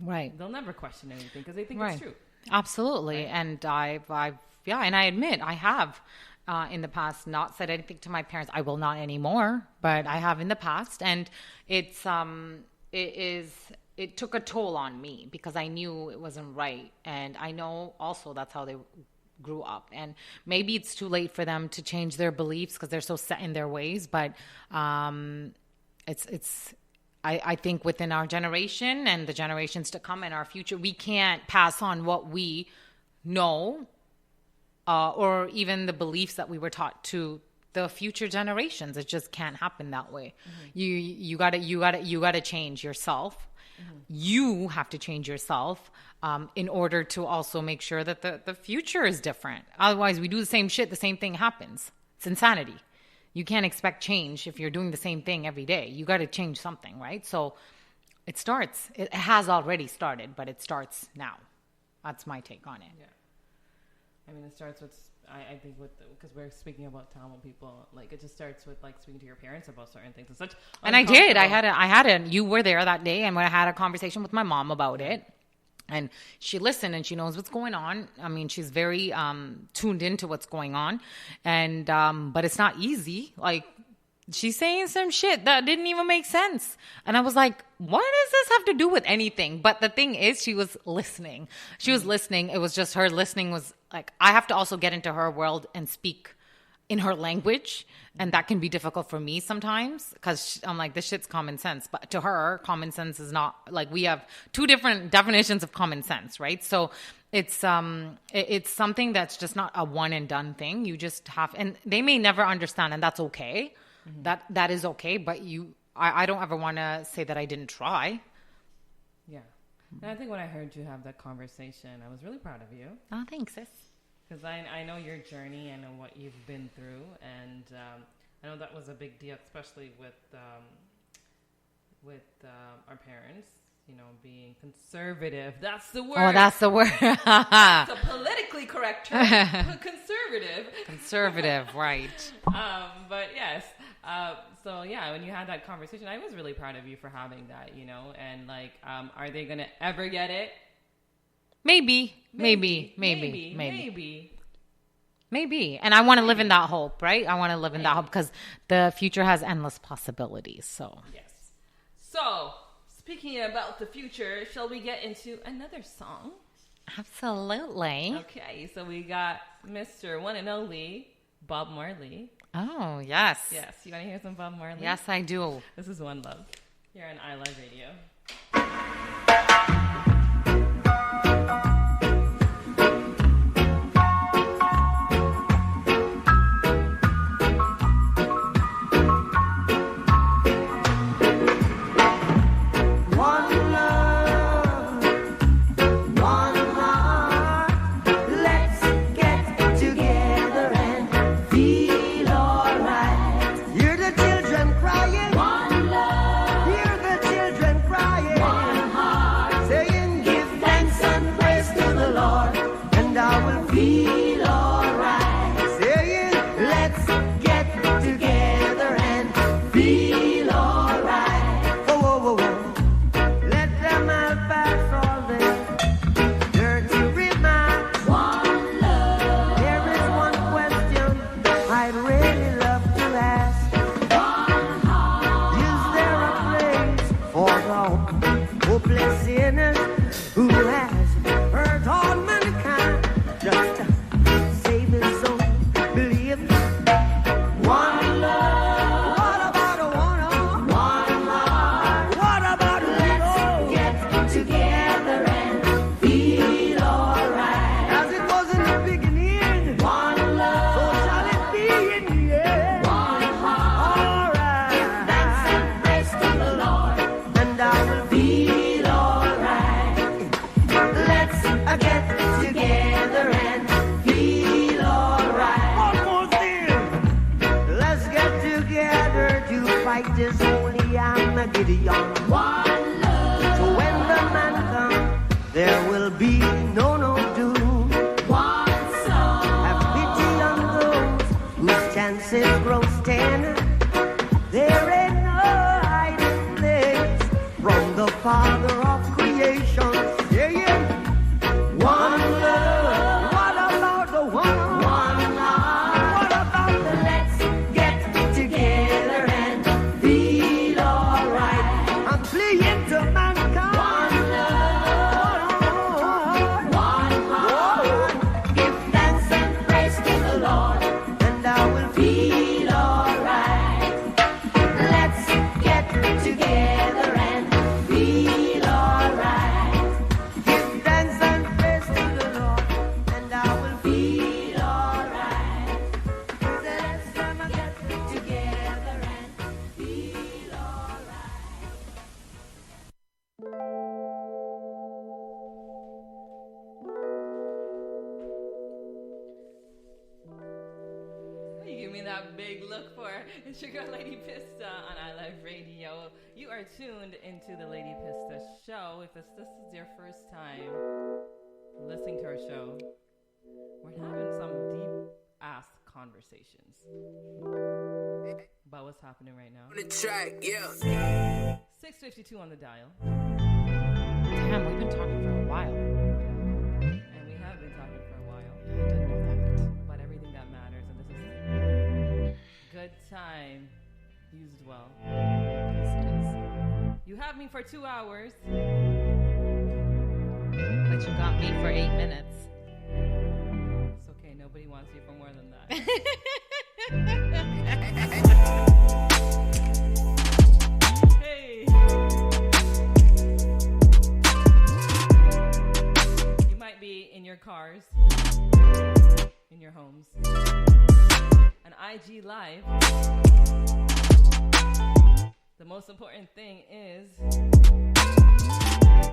Right. They'll never question anything because they think right. it's true. Absolutely. Right? And and I admit I have in the past not said anything to my parents. I will not anymore, but I have in the past. And it took a toll on me because I knew it wasn't right. And I know also that's how they grew up. And maybe it's too late for them to change their beliefs because they're so set in their ways. But I think within our generation and the generations to come in our future, we can't pass on what we know or even the beliefs that we were taught to the future generations. It just can't happen that way. Mm-hmm. You gotta change yourself. Mm-hmm. You have to change yourself in order to also make sure that the future is different. Otherwise, we do the same shit, the same thing happens. It's insanity. You can't expect change if you're doing the same thing every day. You got to change something, right? So it has already started, but it starts now. That's my take on it. Yeah. I mean, it starts with, I think because we're speaking about Tamil people, like it just starts with like speaking to your parents about certain things. It's such and I did. You were there that day and I had a conversation with my mom about it. And she listened and she knows what's going on. I mean, she's very tuned into what's going on. And but it's not easy. Like, she's saying some shit that didn't even make sense. And I was like, what does this have to do with anything? But the thing is, she was listening. She was listening. It was just her listening was like, I have to also get into her world and speak in her language. And that can be difficult for me sometimes because I'm like, this shit's common sense. But to her, common sense is not like we have two different definitions of common sense, right? So it's something that's just not a one and done thing. You just have, and they may never understand, and that's okay. Mm-hmm. That is okay. But I don't ever want to say that I didn't try. Yeah. And I think when I heard you have that conversation, I was really proud of you. Oh, thanks, sis. Because I know your journey, I know what you've been through, and I know that was a big deal, especially with our parents, you know, being conservative. That's the word. Oh, that's the word. That's a politically correct term. Conservative. Conservative, right. But yes. So yeah, when you had that conversation, I was really proud of you for having that, you know, and like, are they going to ever get it? Maybe. And I want to live in that hope, right? I want to live in that hope because the future has endless possibilities. So yes. So speaking about the future, shall we get into another song? Absolutely. Okay, so we got Mr. One and Only Bob Marley. Oh, yes. Yes, you want to hear some Bob Marley? Yes, I do. This is One Love here on I Love Radio. Crying. One heart. Gideon. One love. So when the man comes, there will be no doom. One song. Have pity on those whose chances grow thin. There ain't no hiding place from the Father of creation. Yeah, yeah. One love. What about the one love? What about the let's get together and feel alright? I'm fleeing to mankind. One love. One heart. Give thanks and praise to the Lord, and I will feel alright. Let's get together and feel alright. Give thanks and praise to the Lord, and I will feel alright. So let's come and get together and feel alright. You give me that big look for it's your girl Lady Pista on iLive Radio. You are tuned into the Lady Pista Show. If this is your first time listening to our show, we're having some deep ass conversations about what's happening right now. On the track, yeah. 6:52 on the dial. Damn, we've been talking for a while. And we have been talking for a while. I didn't know that. About everything that matters, and this is good time used well. Yes, it is. You have me for 2 hours. But you got me for 8 minutes. It's okay, nobody wants you for more than that. Hey. You might be in your cars, in your homes, an IG Live. The most important thing is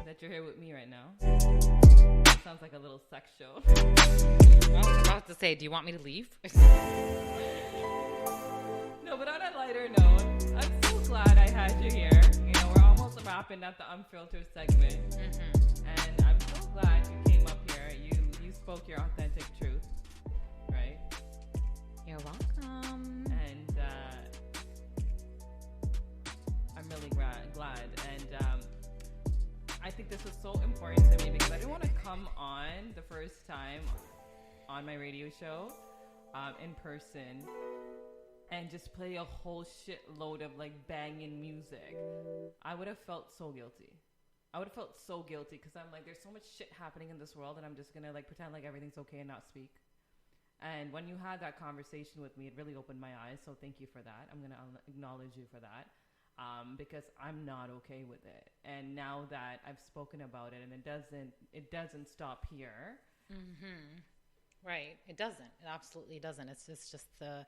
that you're here with me right now. Sounds like a little sex show. I was about to say, do you want me to leave? No, but on a lighter note, I'm so glad I had you here. You know, we're almost wrapping up the unfiltered segment. And I'm so glad you came up here. You spoke your authentic truth, right? You're welcome. And I'm really glad. And I think this was so important to me because I didn't want to come on the first time on my radio show in person and just play a whole shitload of like banging music. I would have felt so guilty. Because I'm like, there's so much shit happening in this world and I'm just gonna like pretend like everything's okay and not speak. And when you had that conversation with me, it really opened my eyes. So thank you for that. I'm gonna acknowledge you for that. Because I'm not okay with it. And now that I've spoken about it and it doesn't stop here. Right. It doesn't. It absolutely doesn't. It's just the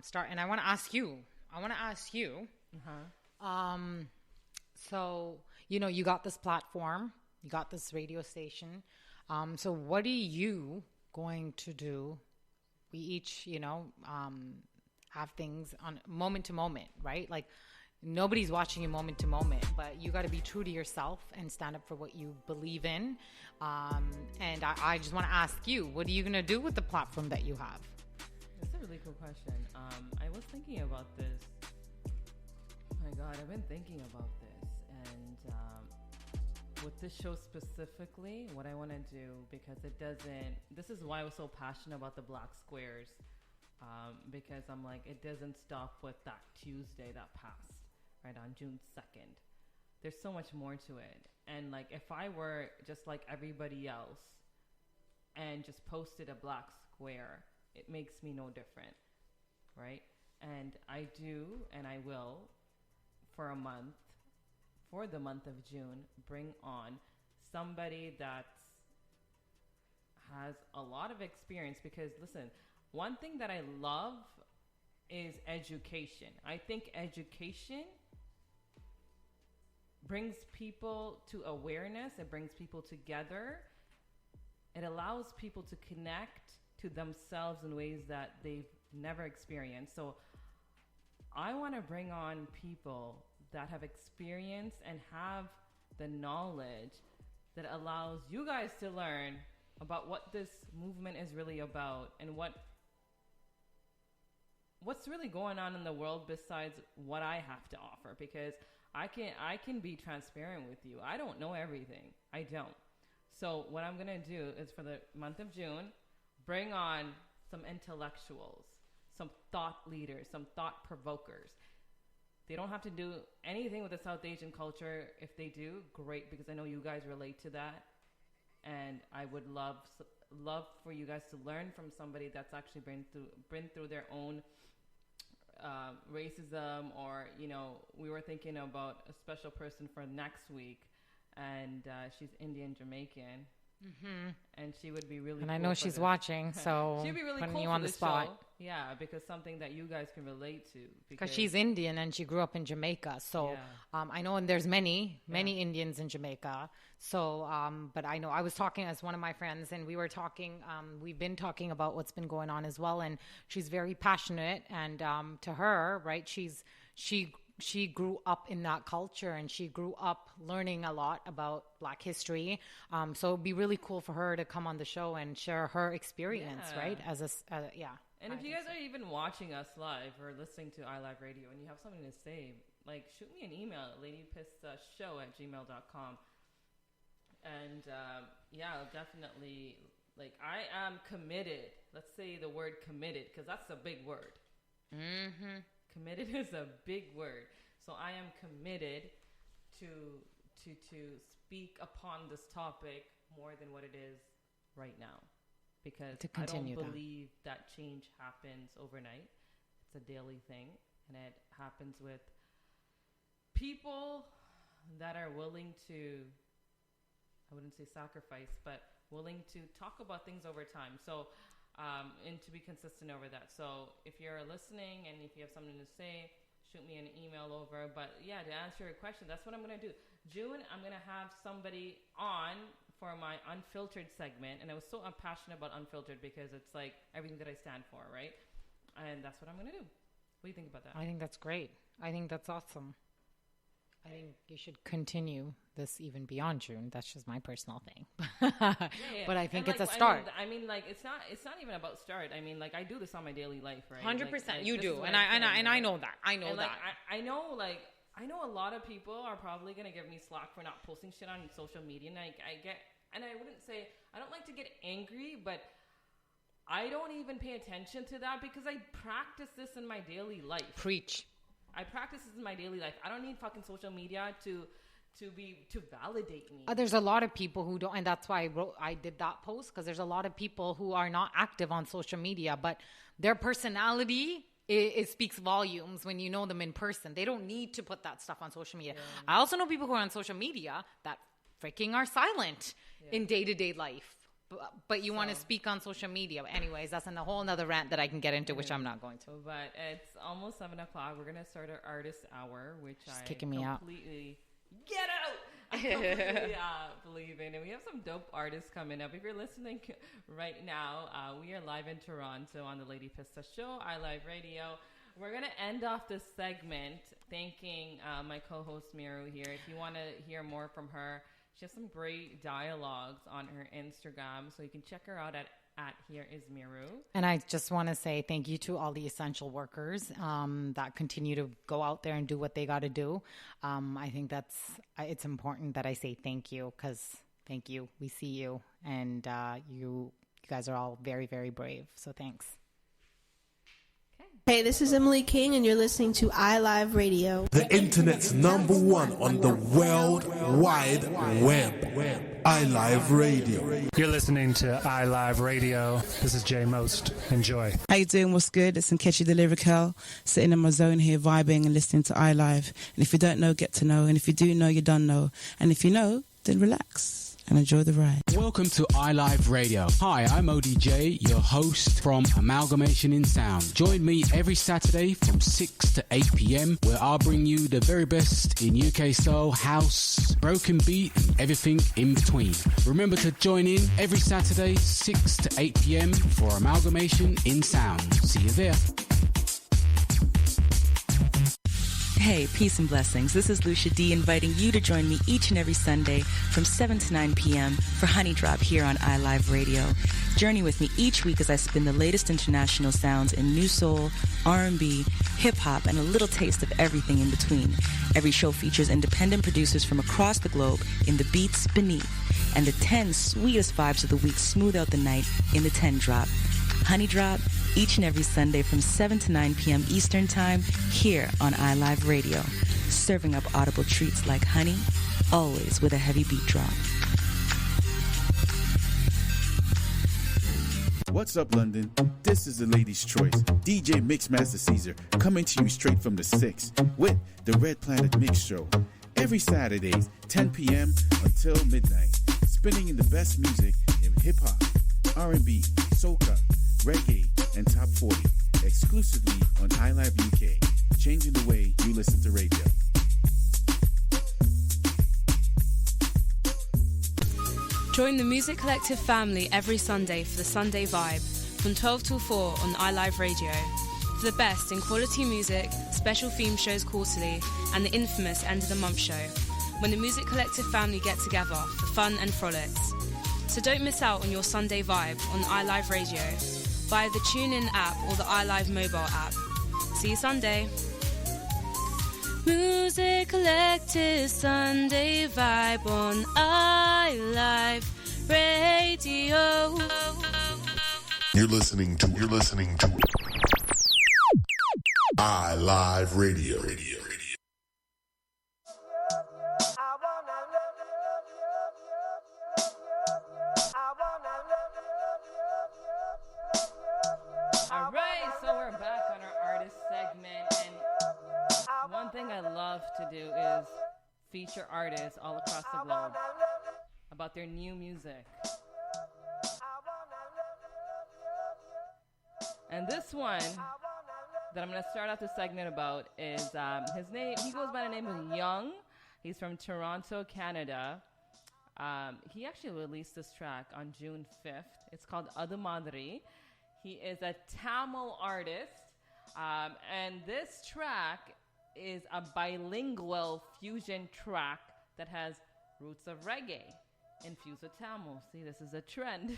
start. And I want to ask you. So, you know, you got this platform. You got this radio station. So what are you going to do? We each, you know, have things on moment to moment, right? Like, nobody's watching you moment to moment, but you got to be true to yourself and stand up for what you believe in. And I just want to ask you, what are you going to do with the platform that you have? That's a really cool question. I was thinking about this. Oh my God, I've been thinking about this. And with this show specifically, what I want to do, because this is why I was so passionate about the black squares. Because I'm like, it doesn't stop with that Tuesday that passed, right, on June 2nd. There's so much more to it. And like, if I were just like everybody else and just posted a black square, it makes me no different, right? And I do, and I will, for the month of June, bring on somebody that has a lot of experience. Because listen, one thing that I love is education. I think education brings people to awareness. It brings people together. It allows people to connect to themselves in ways that they've never experienced. So I want to bring on people that have experience and have the knowledge that allows you guys to learn about what this movement is really about and what's really going on in the world besides what I have to offer, because I can be transparent with you. I don't know everything. I don't. So what I'm going to do is for the month of June, bring on some intellectuals, some thought leaders, some thought provokers. They don't have to do anything with the South Asian culture. If they do, great, because I know you guys relate to that. And I would love for you guys to learn from somebody that's actually been through their own racism, or, you know, we were thinking about a special person for next week, and she's Indian Jamaican. Mm-hmm. And she would be really and cool I know she's watching, so she'd be really putting cool you for on the this spot. show. Yeah, because something that you guys can relate to. Because she's Indian and she grew up in Jamaica. So I know, and there's many Indians in Jamaica. So, but I know I was talking as one of my friends, and we were talking, we've been talking about what's been going on as well. And she's very passionate, and to her, right, she grew up in that culture, and she grew up learning a lot about Black history. So it'd be really cool for her to come on the show and share her experience, right? As a And if you guys are even watching us live or listening to iLive Radio and you have something to say, like, shoot me an email at ladypistashow@gmail.com. And I'll definitely, like, I am committed. Let's say the word committed, because that's a big word. Mm-hmm. Committed is a big word. So I am committed to speak upon this topic more than what it is right now, because I don't believe that change happens overnight. It's a daily thing, and it happens with people that are willing to, I wouldn't say sacrifice, but willing to talk about things over time. So and to be consistent over that. So if you're listening and if you have something to say, shoot me an email over. But yeah, to answer your question, that's what I'm going to do. June, I'm going to have somebody on for my Unfiltered segment. And I was so passionate about Unfiltered because it's like everything that I stand for, right? And that's what I'm going to do. What do you think about that? I think that's great. I think that's awesome. I think you should continue this even beyond June. That's just my personal thing. But I think it's a start. I mean, like, it's not even about start. I mean, like, I do this on my daily life, right? 100%. Like, you do. And I know that. I know that. I know a lot of people are probably going to give me slack for not posting shit on social media. And I wouldn't say, I don't like to get angry, but I don't even pay attention to that because I practice this in my daily life. Preach. I practice this in my daily life. I don't need fucking social media to validate me. There's a lot of people who don't, and that's why I did that post, because there's a lot of people who are not active on social media, but their personality it speaks volumes when you know them in person. They don't need to put that stuff on social media. Yeah. I also know people who are on social media that freaking are silent in day-to-day life. But you want to speak on social media. Anyways, that's a whole nother rant that I can get into, which I'm not going to. But it's almost 7 o'clock. We're going to start our artist hour, which She's kicking me out. Get out! I completely believe in. And we have some dope artists coming up. If you're listening right now, we are live in Toronto on the Lady Pista Show, iLive Radio. We're going to end off this segment thanking my co-host Miru here. If you want to hear more from her, she has some great dialogues on her Instagram, so you can check her out at Here Is Miru. And I just want to say thank you to all the essential workers that continue to go out there and do what they got to do. I think it's important that I say thank you, because thank you. We see you, and you guys are all very, very brave. So thanks. Hey, this is Emily King, and you're listening to iLive Radio. The internet's #1 on the World Wide Web. iLive Radio. You're listening to iLive Radio. This is Jay Most. Enjoy. How you doing? What's good? It's Nkechi the Lyrical, sitting in my zone here, vibing and listening to iLive. And if you don't know, get to know. And if you do know, you don't know. And if you know, then relax and enjoy the ride. Welcome to iLive Radio. Hi, I'm ODJ, your host from Amalgamation in Sound. Join me every Saturday from 6 to 8 p.m, where I'll bring you the very best in UK soul, house, broken beat, and everything in between. Remember to join in every Saturday, 6 to 8 p.m, for Amalgamation in Sound. See you there. Hey, peace and blessings. This is Lucia D inviting you to join me each and every Sunday from 7 to 9 p.m. for Honey Drop here on iLive Radio. Journey with me each week as I spin the latest international sounds in new soul, R&B, hip-hop, and a little taste of everything in between. Every show features independent producers from across the globe in the beats beneath, and the 10 sweetest vibes of the week smooth out the night in the 10 Drop. Honey Drop, each and every Sunday from 7 to 9 p.m. Eastern Time, here on iLive Radio. Serving up audible treats like honey, always with a heavy beat drop. What's up, London? This is the Lady's Choice, DJ Mixmaster Caesar, coming to you straight from the 6 with the Red Planet Mix Show. Every Saturdays, 10 p.m. until midnight, spinning in the best music in hip-hop, R&B, soca, reggae, and top 40, exclusively on iLive UK, changing the way you listen to radio. Join the Music Collective family every Sunday for the Sunday Vibe from 12 till 4 on iLive Radio. For the best in quality music, special theme shows quarterly, and the infamous End of the Month show, when the Music Collective family get together for fun and frolics. So don't miss out on your Sunday Vibe on iLive Radio via the TuneIn app or the iLive mobile app. See you Sunday. Music Collective Sunday Vibe on iLive Radio. You're listening to iLive Radio. Alright, so we're back on our artist segment, and one thing I love to do is feature artists all across the globe about their new music. And this one that I'm going to start out the segment about is his name. He goes by the name of Young. He's from Toronto, Canada. He actually released this track on June 5th. It's called Adu Madri. He is a Tamil artist, and this track is a bilingual fusion track that has roots of reggae infused with Tamil. See, this is a trend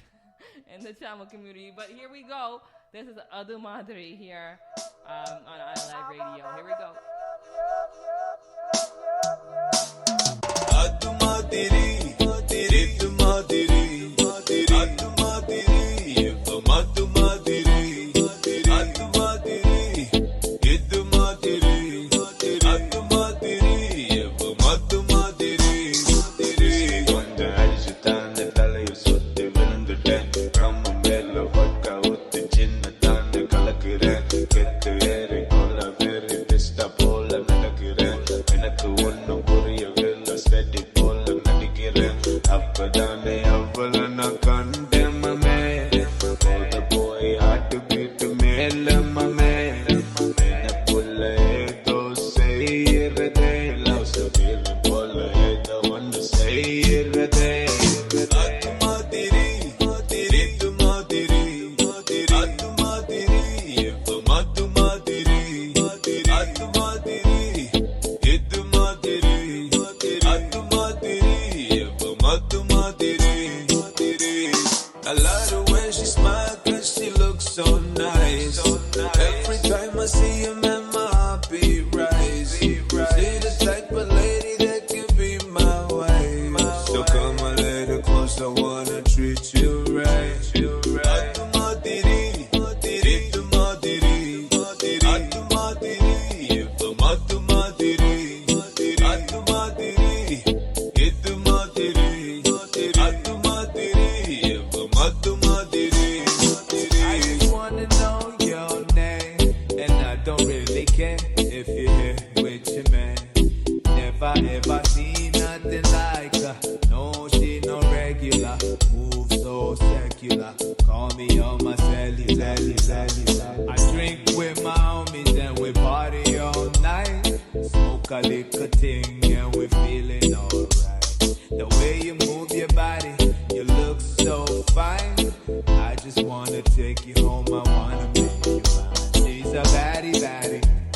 in the Tamil community, but here we go. This is Adu Madri here on iLive Radio. Here we go. Adu Madri, Adu Madri, Adu Madri, Adu Madri.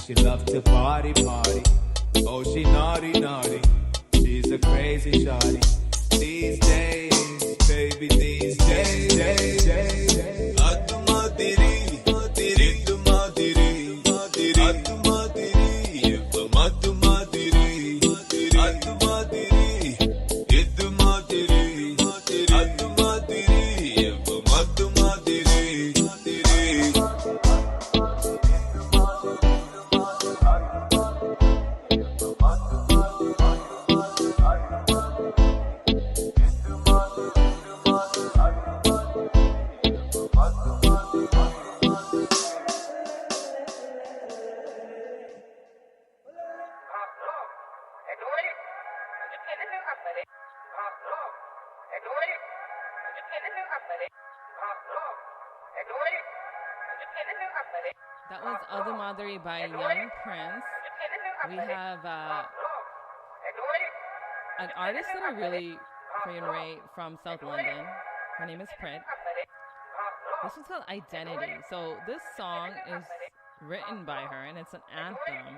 She loves to party, party. crazy, shawty. These days, baby, these days. Atma teri, ritma teri, atma teri, matma teri, atma teri, ritma teri, atma teri, matma teri. That was Other Madri by Young Prince. We have an artist that I really freaking rate from South London. Her name is Prit. This one's called Identity. So this song is written by her, and it's an anthem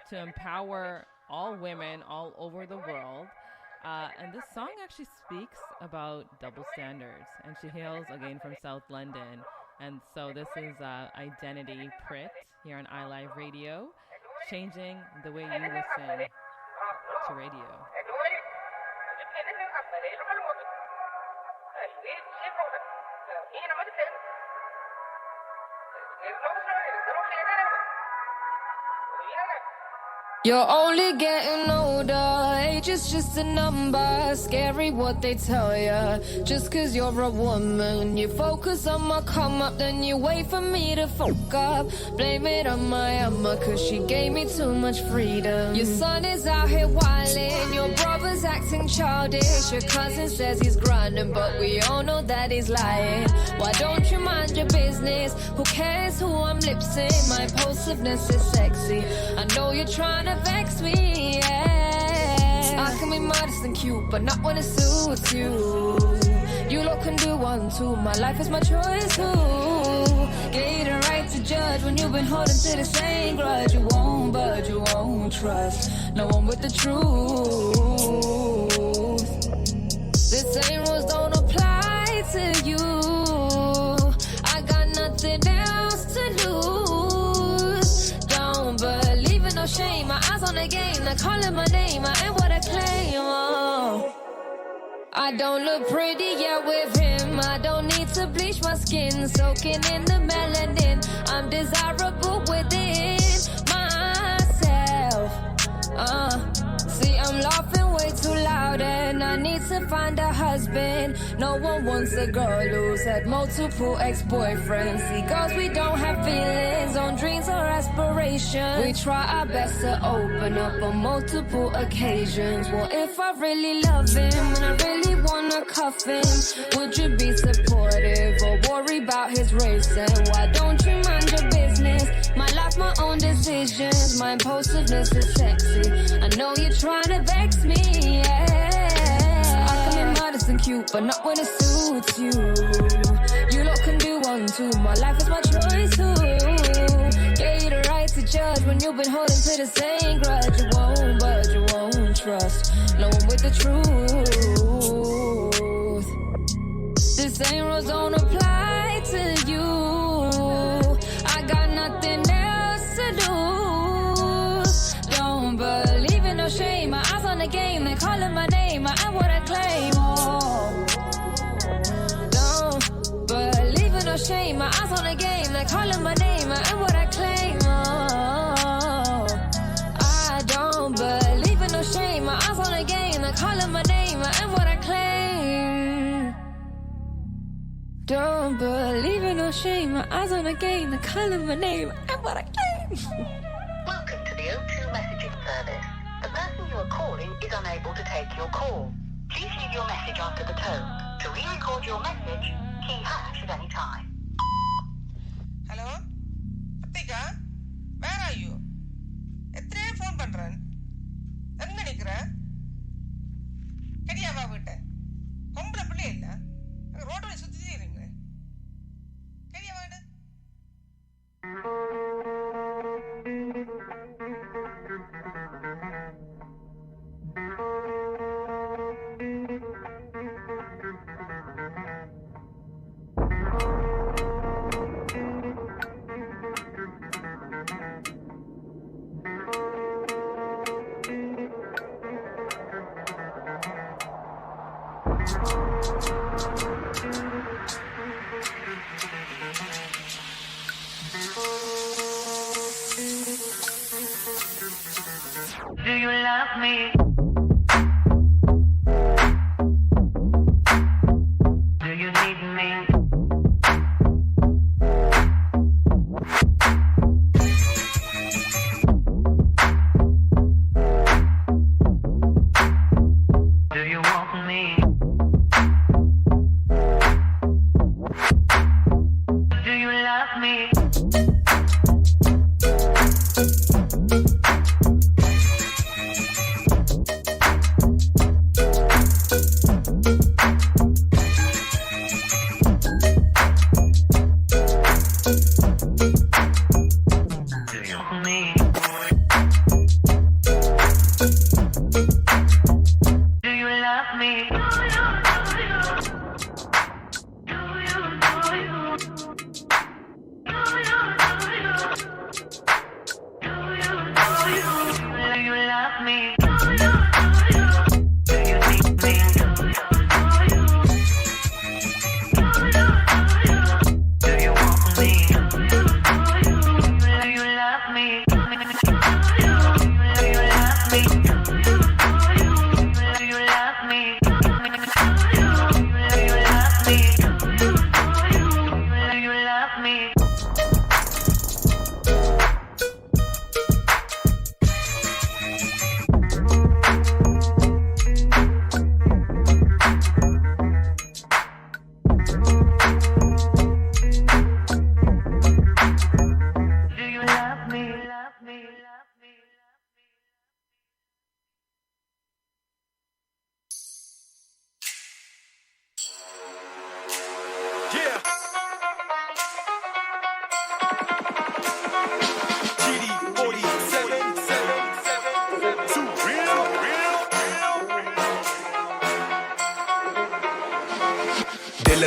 to empower all women all over the world. And this song actually speaks about double standards. And she hails again from South London. And so this is Identity Prit here on iLive Radio, changing the way you listen to radio. You're only getting older, age is just a number. Scary what they tell ya. Just cause you're a woman, you focus on my come up, then you wait for me to fuck up. Blame it on my Emma, cause she gave me too much freedom. Your son is out here wildin', your brother's acting childish. Your cousin says he's grinding, but we all know that he's lying. Why don't you mind your business? Who cares who I'm lip-sync? My impulsiveness is sexy. I know you're trying to vex me, yeah. I can be modest and cute, but not when it suits you. You lot can do one too, my life is my choice too. Get you the right to judge when you've been holding to the same grudge. You won't budge, you won't trust no one with the truth. The same rules don't apply to you. I got nothing else to lose. Don't believe in no shame, my eyes on the game, they're calling my name, I ain't what I claim. Oh. I don't look pretty yet with him. I don't need to bleach my skin, soaking in the melanin. I'm desirable within myself. See, I'm laughing way too loud, and I need to find a husband. No one wants a girl who's had multiple ex-boyfriends. See, girls, we don't have feelings on dreams or aspirations. We try our best to open up on multiple occasions. What if I really love him and I really wanna cuff him? Would you be supportive or worry about his race? And why don't you mind your business? My life, my own decisions. My impulsiveness is sexy. I know you're trying to vex me, yeah. I can be modest and cute, but not when it suits you. You lot can do one too. My life is my choice too. Gave you the right to judge when you've been holding to the same grudge. You won't budge, you won't trust no one with the truth. The same rules don't apply to you. I got nothing else to lose. Don't believe in no shame, my eyes on the game, they calling my name, I am what I claim. Oh. Don't believe in no shame, my eyes on the game, they calling my name, I am what I claim. Oh. I don't believe in no shame, my eyes on the game, they calling my name, I am what I claim. Don't believe in no shame, my eyes on the game, they're calling my name, I'm what I claim. Welcome to the O2 messaging service. The person you are calling is unable to take your call. Please leave your message after the tone. To re-record your message, key hash at any time. Hello? Atika? Where are you? எத்தனை phone பண்றேன்? எங்க நிக்கிற? கடியாவா விட்ட? பொம்பளை பிள்ளை இல்ல? ரோட்ல சுத்திட்டே இருங்க. கடியாவா விட? need me? Do you want me? Do you love me?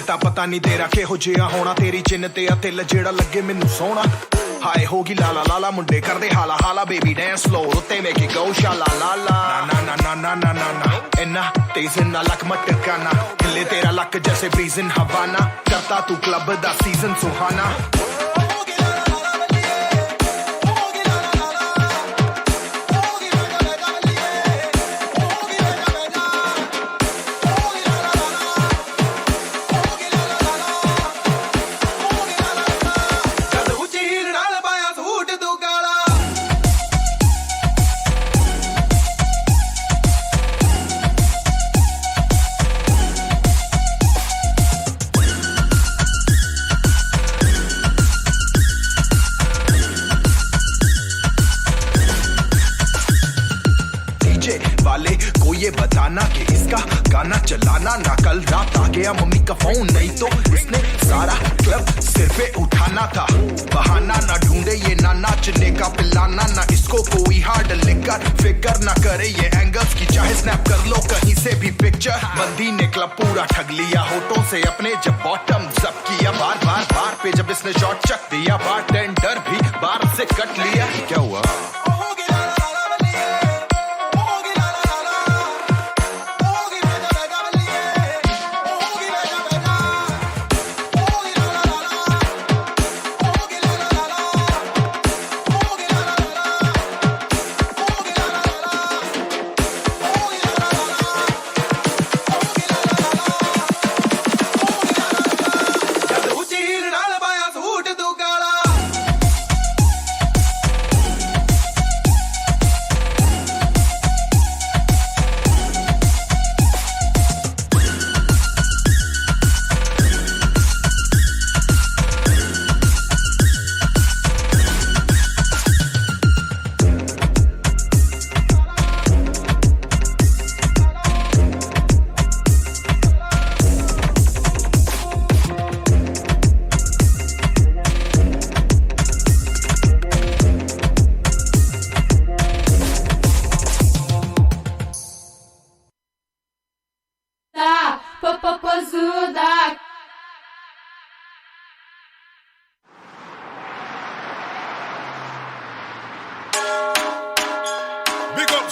ਤਾਂ ਪਤਾ ਨਹੀਂ ਤੇਰਾ ਕਿਹੋ ਜਿਹਾ ਹੋਣਾ ਤੇਰੀ ਚਿੰਨ ਤੇ ਆ ਤਿਲ ਜਿਹੜਾ ਲੱਗੇ ਮੈਨੂੰ ਸੋਹਣਾ ਹਾਏ ਹੋਗੀ ਲਾਲਾ ਲਾਲਾ ਮੁੰਡੇ ਕਰਦੇ ਹਾਲਾ ਹਾਲਾ ਬੇਬੀ ਡੈਂਸ ਫਲੋਰ ਉੱਤੇ ਮੇਕ ਇਟ ਗੋ ਸ਼ਾਲਾ ਲਾਲਾ ਨਾ ਨਾ ਨਾ ਨਾ ਨਾ ਨਾ ਨਾ ਇੰਨਾ ਤੇਜ਼ ਨਾ ਲੱਕ ਮਟਕਾਨਾ ਹਿੱਲੇ ਤੇਰਾ ਲੱਕ ਜੈਸੇ ਬ੍ਰੀਜ਼ ਇਨ ਹਵਾਨਾ ਕਰਤਾ ਤੂੰ ਕਲੱਬ ਦਾ ਸੀਜ਼ਨ ਸੁਹਾਨਾ ये बताना कि इसका गाना चलाना ना कल रात आ गया मम्मी का फोन नहीं तो इसने सारा क्लब सिर पे उठाना था बहाना ना ढूंढे ये ना नाचने का पिलाना ना इसको कोई हार्ड लिकर फिकर ना करे ये एंगल्स की चाहे स्नैप कर लो कहीं से भी पिक्चर बंदी ने क्लब पूरा ठग लिया होठों से अपने जब बॉटम जब किया बार बार बार पे जब इसने शॉट चक दिया बार टेंडर भी बार से कट लिया क्या हुआ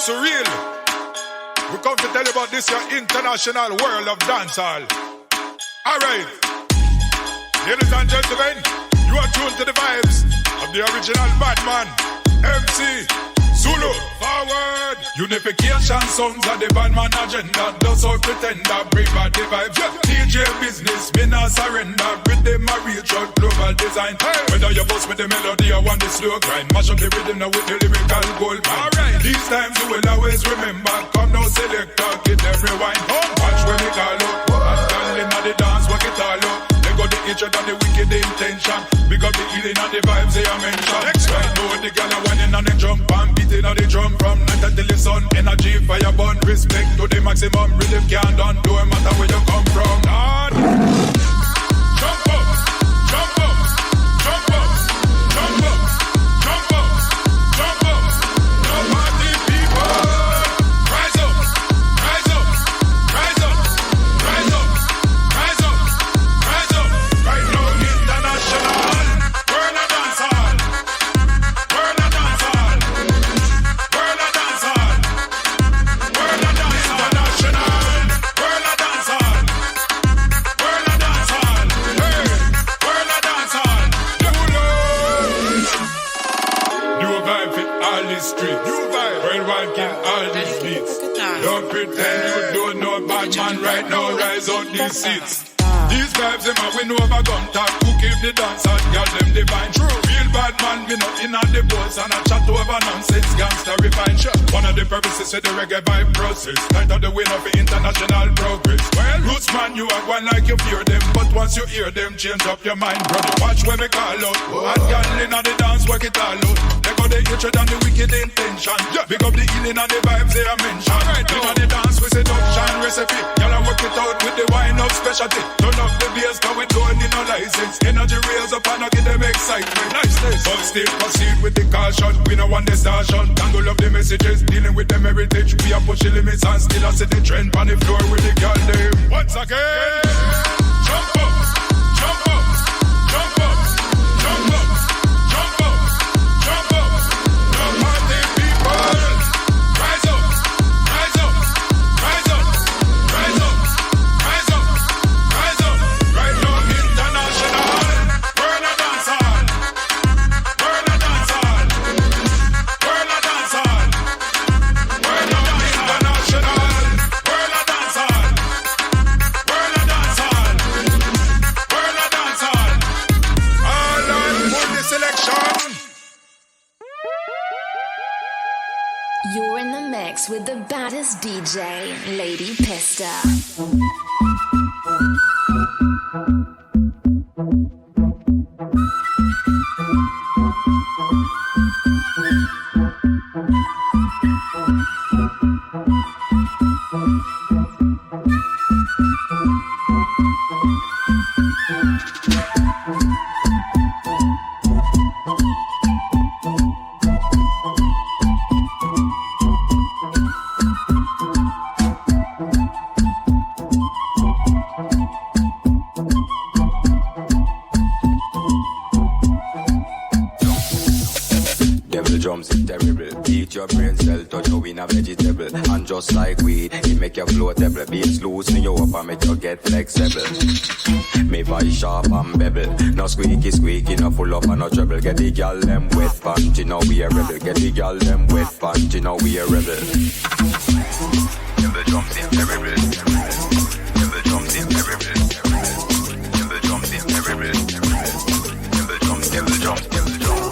Surreal. We come to tell you about this your international world of dancehall. Alright. Ladies and gentlemen, you are tuned to the vibes of the original Batman, MC Zulu, forward. Unification songs are the bad man agenda. Those all pretender, bring back the vibes. DJ business, me not surrender. Rhythm a reach out, global design. Whether you bust with the melody or want the slow grind, mash up the rhythm now with the lyrical gold. Alright, these times you will always remember. Come now, selector, get them rewind. Watch when we call out. And girl inna the dance, work it all out. They got the hatred and the wicked intention. Big up the healing and the vibes they are mentioned. Right now the girl are whining on the jump and beating on the drum from night until the sun. Energy fire burn, respect to the maximum. Rhythm can't done, don't matter where you come from. Lord. Jump up, jump up, jump up, jump up, jump up, jump up. No party people. Rise up, rise up, rise up, rise up, rise up, rise up. Right now international. World of dance hall. World of dance hall. World of dance hall. World of dance international. World of dance hall. World of dance hall. Hey, world of dance hall. New vibe fit all these streets. New vibe. Worldwide kill all these beats. Don't pretend you don't know bad man right now. Rise on these seats. These vibes them a win over gun talk. Who keep the dance and girl them divine. True. Real bad man me not in on the boats and a chat over nonsense gangster refine. Sure. One of the purposes of the reggae vibe process. Night of the win of the international progress. Well, roots man you are one like you fear them, but once you hear them change up your mind, brother. Watch when we call out. And girl in on the dance work it all out. They got the hatred and the wicked intention. Yeah. Big up the healing and the vibes they are mentioned. Right, in on the dance we seduction recipe. Y'all work it out with the wine up specialty. Turn up the bass cause we don't need no license. Energy rails up and I give them excitement. Niceness. But still proceed with the caution. We don't want distortion. Tangle up the messages. Dealing with them heritage. We are pushing limits and still I see the trend on the floor with the girl them. Once again. Jump up. Jump up. Jump up. Jump up. Jump up. Jump up. No party people. Rise up. Rise up. Rise up. Rise up. Rise up. Rise up. Right now international. World of dance hall. World of dance hall. World of dance hall. World of international. World of dance hall. World of dance hall. World of dance hall. All on multi selection. You're in the mix with the baddest DJ, Lady Pista. Drums is terrible. Beat your brain cell, touch you in a vegetable. And just like weed, it make you floatable. Bass loosen you up and make you get flexible. Me voice sharp and bevel. No squeaky squeaky, no full up and no trouble. Get the girl them wet panty, now we a rebel. Get the girl them wet panty, now we a rebel. Give the drums is terrible. Give the drums is terrible. Give the drums is terrible. Give the drums, give the drums, give the drums.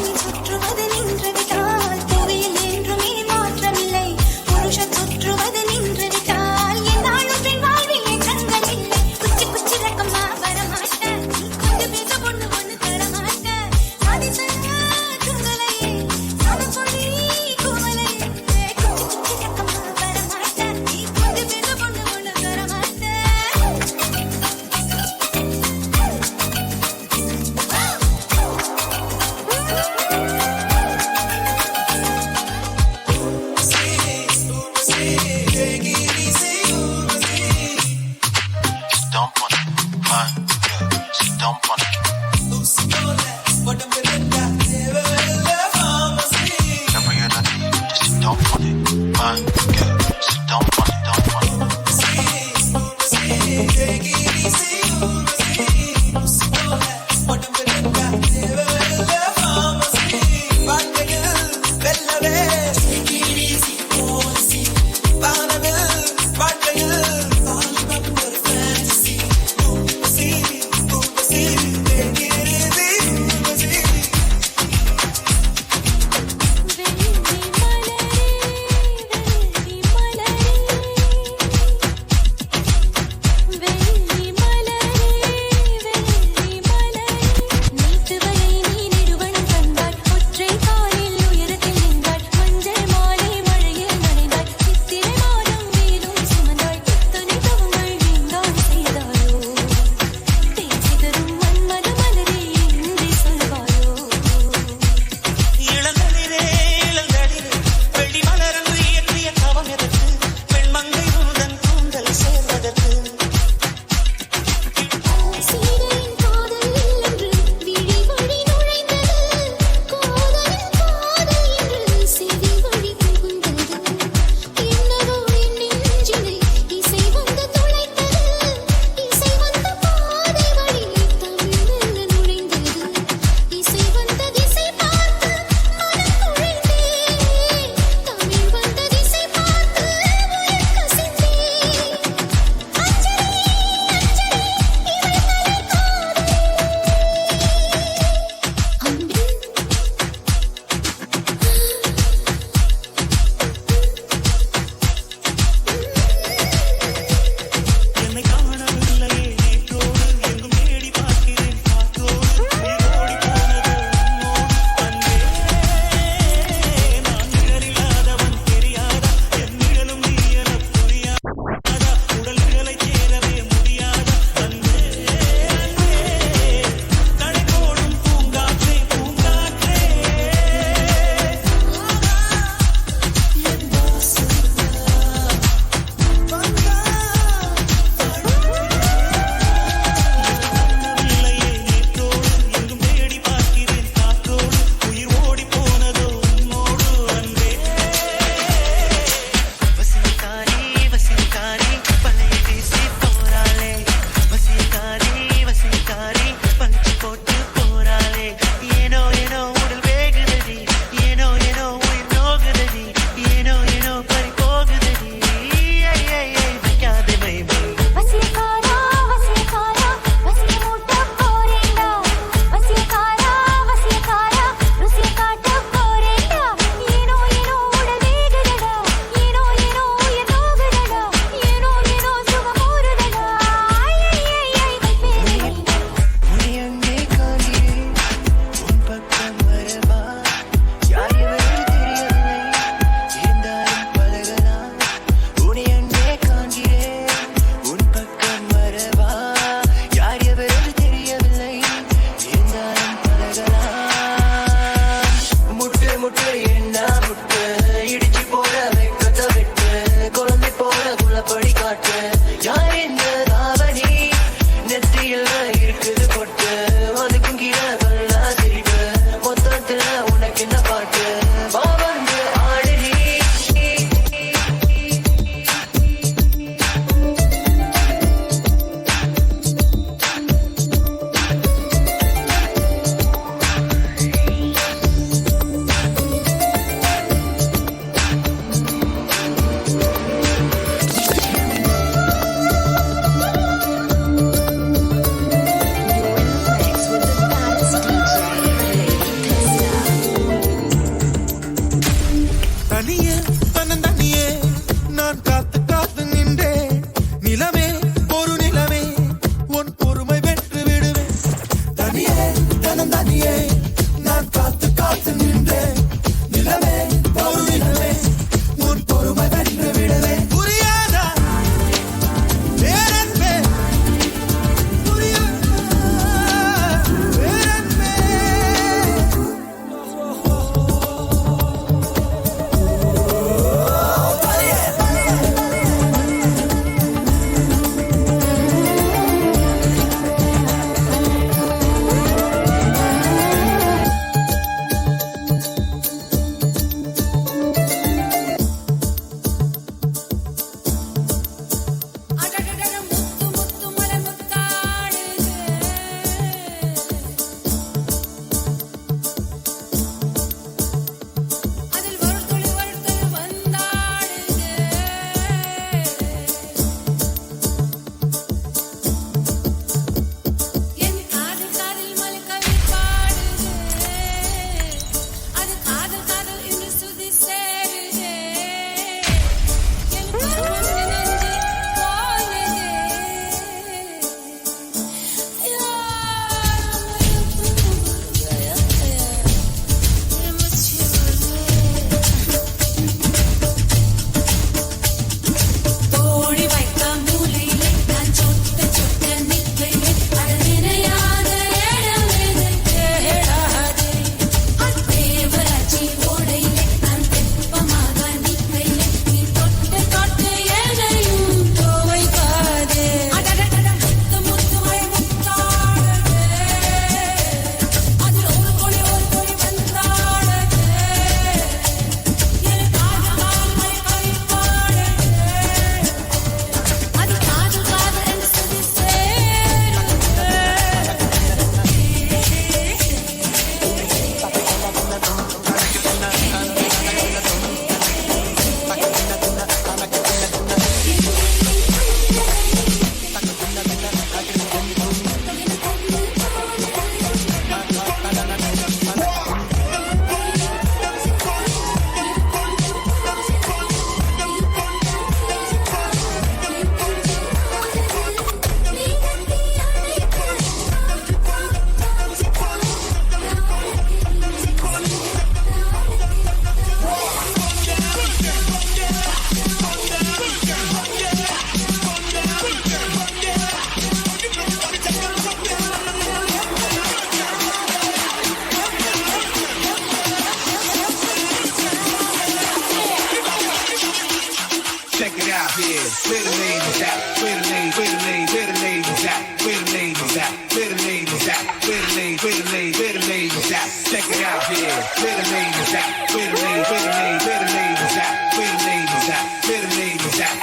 ladies at? Check it out here. Where the ladies at? Where the ladies at? Where the ladies at? Where the ladies at? Where the ladies at?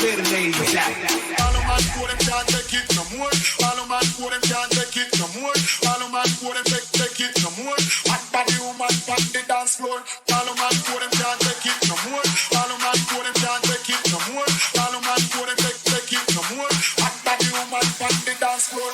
Where the ladies at? All of my poor them can't take it no more. All of my poor them can't take it no more. All of my poor them take it no more. Hot body woman on the dance floor. All of my poor them can't take it no more. All of my poor them can't take it no more. All of my poor them take it no more. Hot body woman on the dance floor.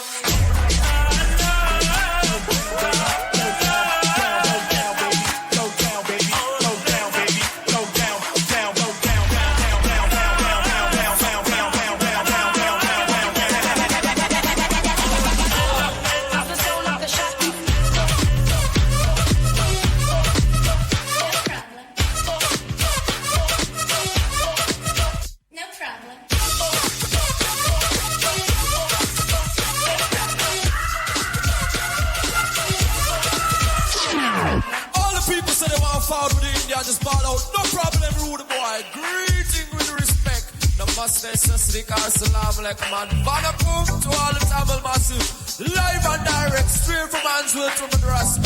Just ball out, no problem, rude boy. Greeting with respect. Namaste, Sasrika, Salam Alaikum, and Vanakum to all the Tamil massive. Live and direct, straight from Answell to Madras.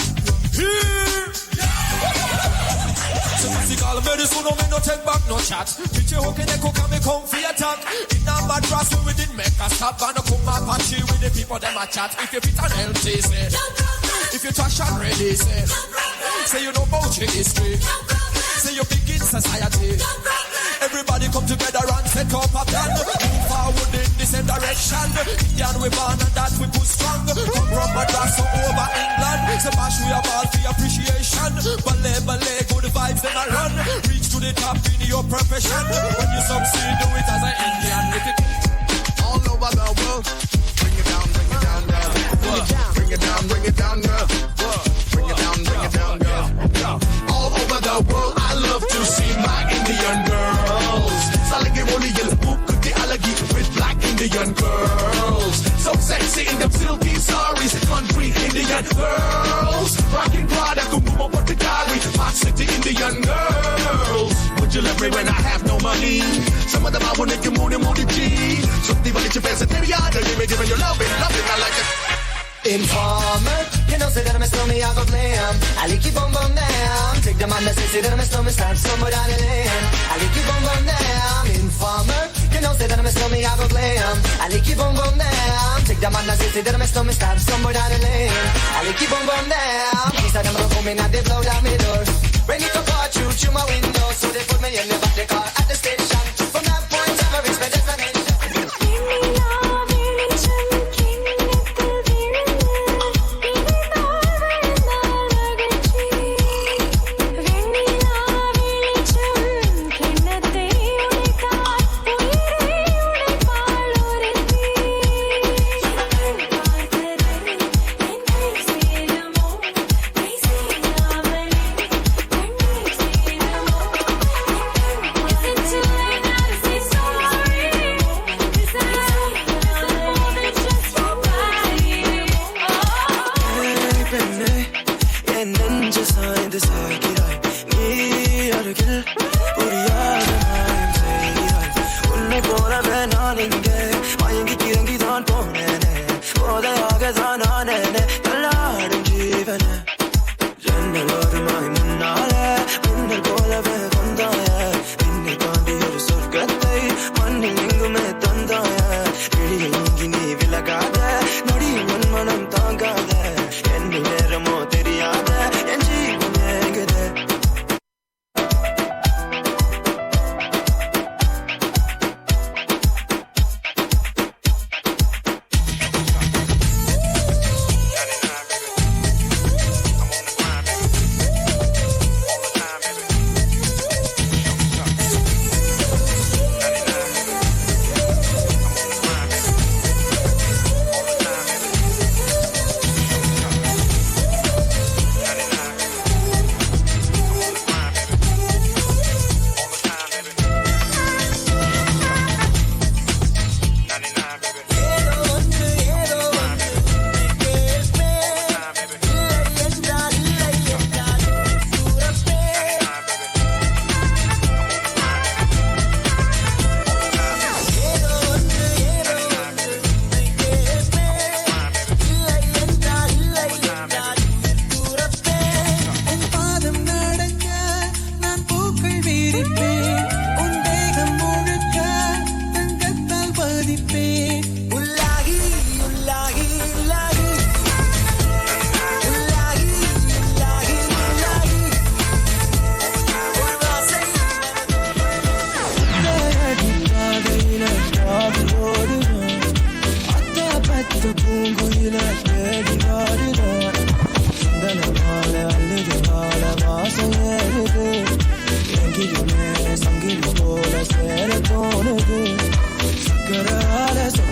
Here! So physical medicine, no me no take back no chat. Pitch your hook in the cook and me come for attack. In a Madras, we didn't make a stop. And come up and chill with the people, them a chat. If you fit an LT, say. If you trash and ready, say. Say you know about your history. Say you big in society. Everybody come together and set up a plan. Move forward in the same direction. Indian we born and that we push strong. Come from Madras so over England. So bash we have all the appreciation. Ballet, good vibes then I run. Reach to the top in your profession. When you succeed, do it as an Indian. All over the world. Bring it down, girl. Bring it down, girl. Bring it down, girl. All over the world, I love to see my Indian girls. Salagi Roli Yelpukuti Alagi with black Indian girls. So sexy in them silky saris, country Indian girls. Rocking Prada, Kumuma Portugali, Park City Indian girls. Would you love me when I have no money? Some of them I wanna get more than G. So the village of Pesatariana, you may give me your love it, I like it. Informer, you know, say that I'm a stormy, I go play him. I like you boom boom down. Take the man that say that I'm a stormy, stab somewhere down the lane. I like you boom boom down. Informer, you know, say that I'm a stormy, I go play him. I like you boom boom down. Take the man that say that I'm a stormy, stab somewhere down the lane. I like you boom boom down. He said I'm gonna come in and they blow down my door. Ready to part through my window, so they put me in the back of the car at the station. From that point, I've reached my destination.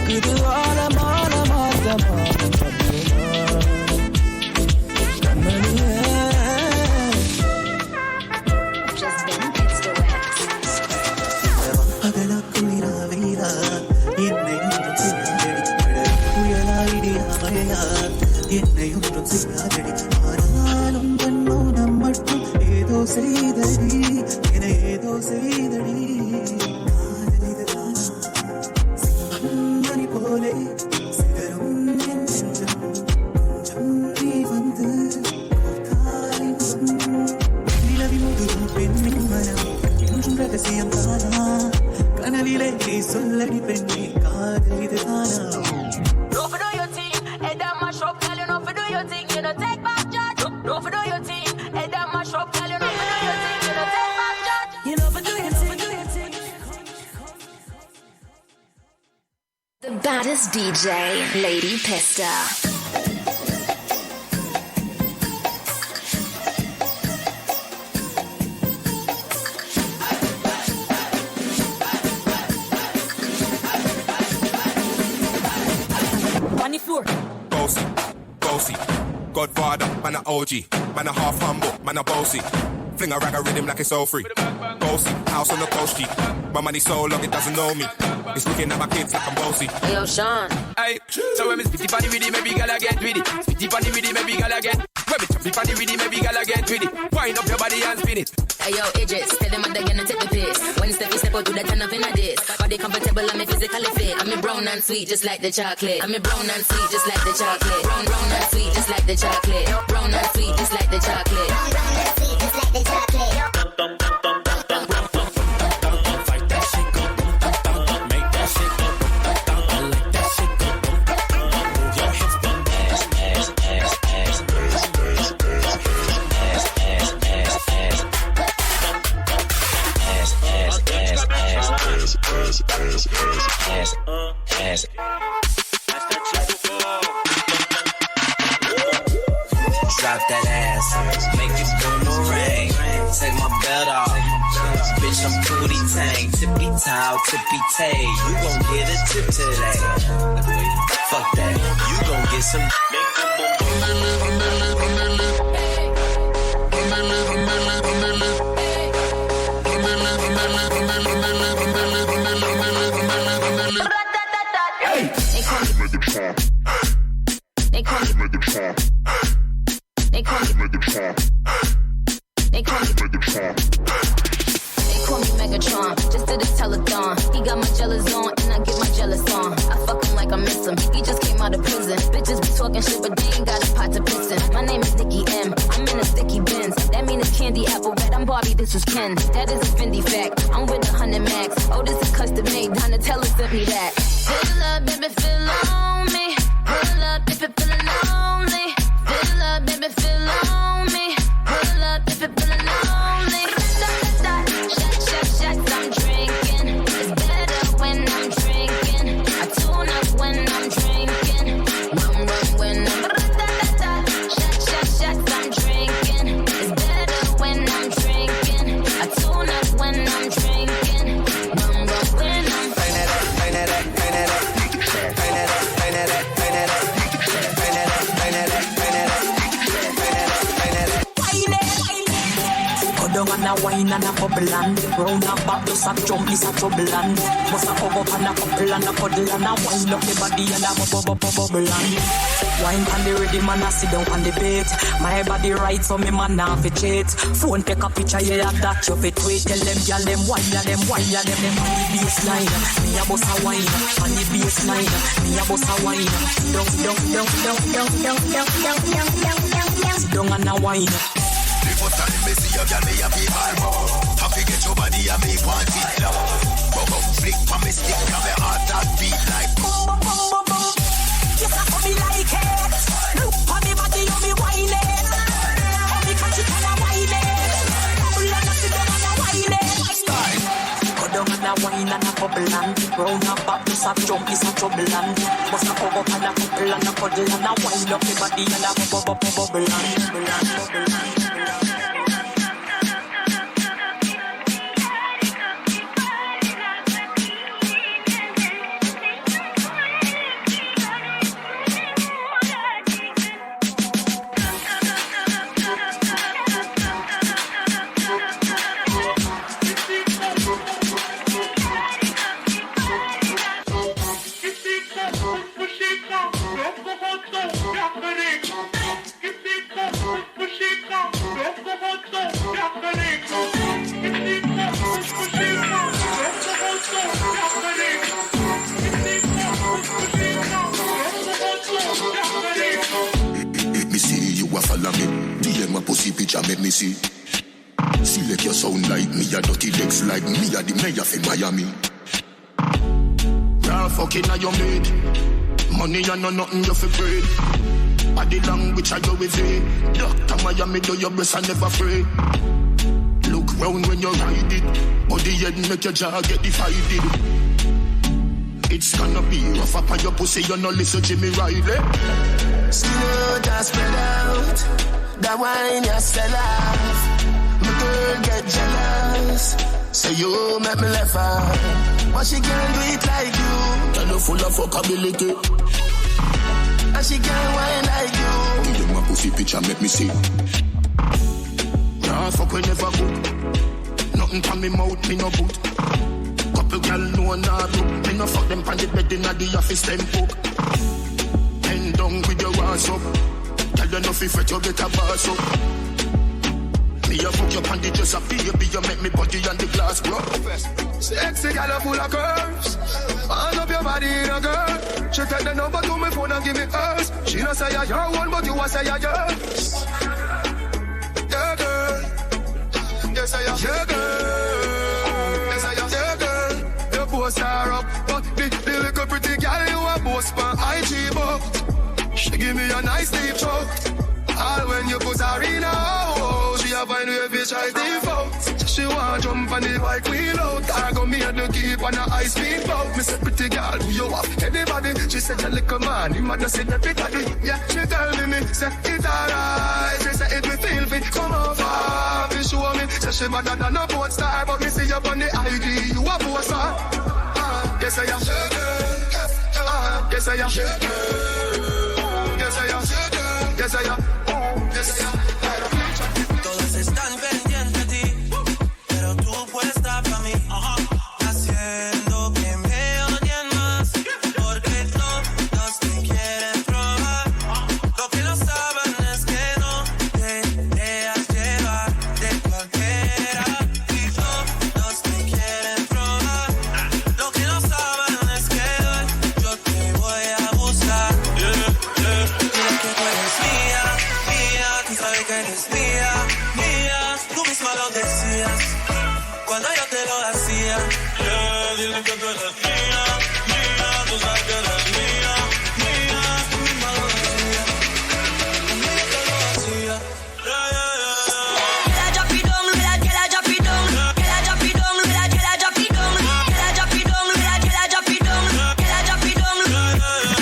You do all I'm all, I'm all, I'm all. Baddest DJ, Lady Pista. 24. Bossy, Godfather, man a OG, man a half humble, man a bossy. Fling a rag a rhythm like it's all free. Bossy, house on the coast G. My money so long it doesn't know me. It's looking at my kids like I'm bossy. Hey, yo, Sean. Hey, so when me spitty funny with it, maybe gala get with it. Spitty funny with it, maybe gala get. When me choppy funny with it, maybe gala get with it. Wind up your body and spin it. Hey, yo, Idris, tell them I'm gonna take the piss. When step out to the turn up in a diss. Body comfortable, I'm physically fit. I'm brown and sweet, just like the chocolate. I'm brown and sweet, just like the chocolate. Brown and sweet, just like the chocolate. Brown and sweet, just like the chocolate. Brown and sweet, just like the chocolate. Drop that ass, make it boomerang. Take my belt off, bitch, I'm booty tang. Tippy toe, tippy tay. You gon' get a tip today. Fuck that, you gon' get some. They call me Megatron. They call me Megatron. They call me Megatron. They call me Megatron. Just did a telethon. He got my jealous on and I get my jealous on. I fuck him like I miss him. He just came out of prison. Bitches be talking shit, but they ain't got a pot to piss in. My name is Nicki M. I'm in a sticky Benz. That mean it's candy apple red. I'm Barbie. This is Ken. That is a Fendi fact. I'm with 100 max. Oh, this is custom made. Donatella sent me that. Fill up, baby, fill on me. Pull up if you're feeling lonely. Fill up, baby, fill on me. Pull up if you're feeling lonely. Shots, I'm drinking. It's better when I'm drinking. I tune up when I'm drinking. Rum when I'm shots, I'm drinking. It's better when I'm drinking. I tune up when I'm drinking. Rum when I'm down and a wine and a bubble and round and back just a jump is a trouble and must a hug up and a couple and a cuddle and a wind up the body and a bubble and wine on the rhythm and a sit down on the bed. My body right so me man now fi cheat. Phone take a picture yeah that you fi tweet. Tell them y'all them wine them on the baseline. Me a bust a wine on the baseline. Me a bust a wine down and a wine. But I me see you girl, me a be almost. Happy get your body and me want it now. Bum flick for me stick and me heart that beat like boom. Yes, I feel me like it. Look for me body, you me whining. Me catch it and a whining. Bubble and a sit down and a whining. Style. Go down and a wine and a bubble and round and back just a jump is a trouble and must a hug up and a couple and a cuddle and a wind up the body and a bubble and. follow me. DM a pussy picture make me see. Select your sound like me, a dirty decks like me, a the mayor for Miami. You're fucking on your maid. Money and no nothing you for bread. Body language I go with it. Dr. Miami do your breast and never afraid. Look round when you ride it. Body head make your jaw get divided. It's gonna be rough up on your pussy, you no listen Jimmy Riley. Slow just spread out. That wine you sell off. My girl get jealous. Say you make me laugh out. But she can't do it like you. Girl you full of fuckability. And she can't wine like you. Give you my pussy picture make me see. Nah fuck we never go. Nothing from me mouth me no boot. Couple girl no nah do. Me no fuck them pan the bed inna the office them book. Bend down with your ass up. Tell you nothing fret you get a boss up. Me a fuck your pan the dress up. Baby you make me body on the glass bro. Sexy girl full of curves. All up your body in a girl. She take the number to me phone and give me hers. She don't say you're your one but you a say you're yours. Yeah girl. Yes I am. Yeah girl. Yes I am. Yeah girl. You post her up. But the little pretty girl you a post for IG but she give me a nice deep throat. All when you put her in a hole, she a find way fi try default. She want jump on the bike wheel out. I go me and the keep on a high speed boat. Me say pretty girl, do you have anybody? She said you little man, you must say that body. Yeah, she tell me say it's alright. She say it me feel fit, come over. She show me, say she better than a boat star, but me see you on the ID, you a poster. Yes I am. Yes I am. Yes I am. Yes I am. Yes I am. Todos están pendientes de ti, pero tú puedes estar para mí, haciendo que me odien más, porque todos te quieren probar. Lo que no saben es que no te dejas llevar de cualquiera, y todos te quieren probar. Lo que no saben es que hoy yo te voy a buscar. Dile que tú eres mía, mía, tú sabes que eres mía, mía, tú misma lo decías cuando yo te lo hacía. Dile que tú eres mía, mía, tú sabes que eres mía, mía, tú misma lo decías cuando yo te lo hacía. Get a drop it down, get a drop it down, get a drop it down, get a drop it down, get a drop it down, get a drop it down, get a drop it down, get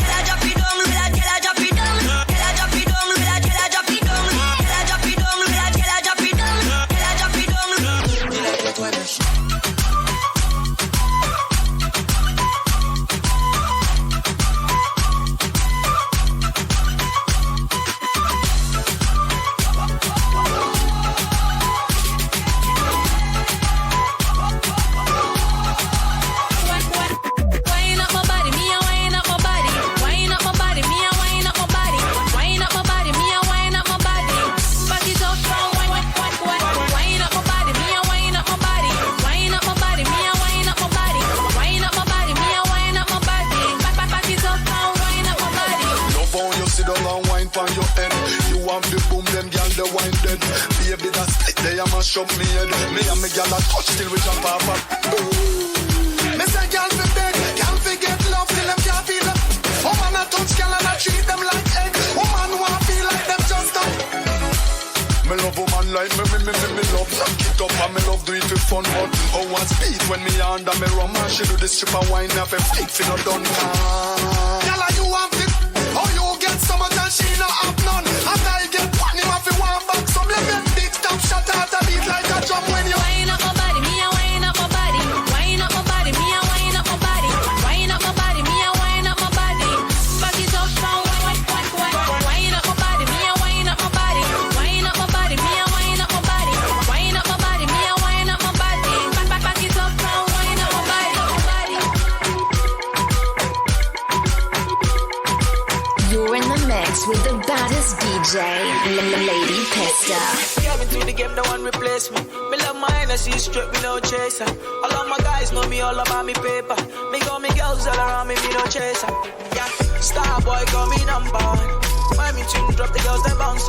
a drop it down, get a drop it down, get a drop it down, get a drop it down, get a drop it down, get a drop it down, get a drop it down, get a drop it down. Dile que tú eres. Wind up my body, me a wind up my body. Wind up my body, me a wind up my body. Wind up my body, me a wind up my body. Body so strong, wind up my body, me a wind up my body. Wind up my body, me a wind up my body. Wind up my body, me a wind up my body. Body so strong, wind up my body. Love how you sit down and wine pon your head. You want the boom, them gyal the wine dead. Baby that split they a mash up me head. Me and me gyal a touch till we jump off up. Me say girl fi beg, girl fi get love till them can't feel it. Woman a touch girl and I treat them like egg. Woman wanna feel like them just done. Me love woman like me love rock it up and me love do it for fun. But oh one speed when me under me rum and she do the strip and wine up and flick fi no done. Girl a you want it, oh you get so much and she no have none. And I get one, you have to one back. Some let me big top shot out a beat like a drum when you Wind up my body, me a wind up my body. Wind up my body, me a wind up my body. Wind up my body, me a wind up my body. Body so strong, wind up my body, me a wind up my body. Wind up my body, me a wind up my body. Wind up my body, me a wind up my body. Body so strong, wind up my body. You're in the mix with the baddest DJ, Lady Pista. Coming to the game, no one replace me. Me love my energy, straight, me no chaser. All of my guys know me all about me paper. Me got me girls all around me, no chaser. Yeah, star boy, call me number one. When me tune drop, the girls they bounce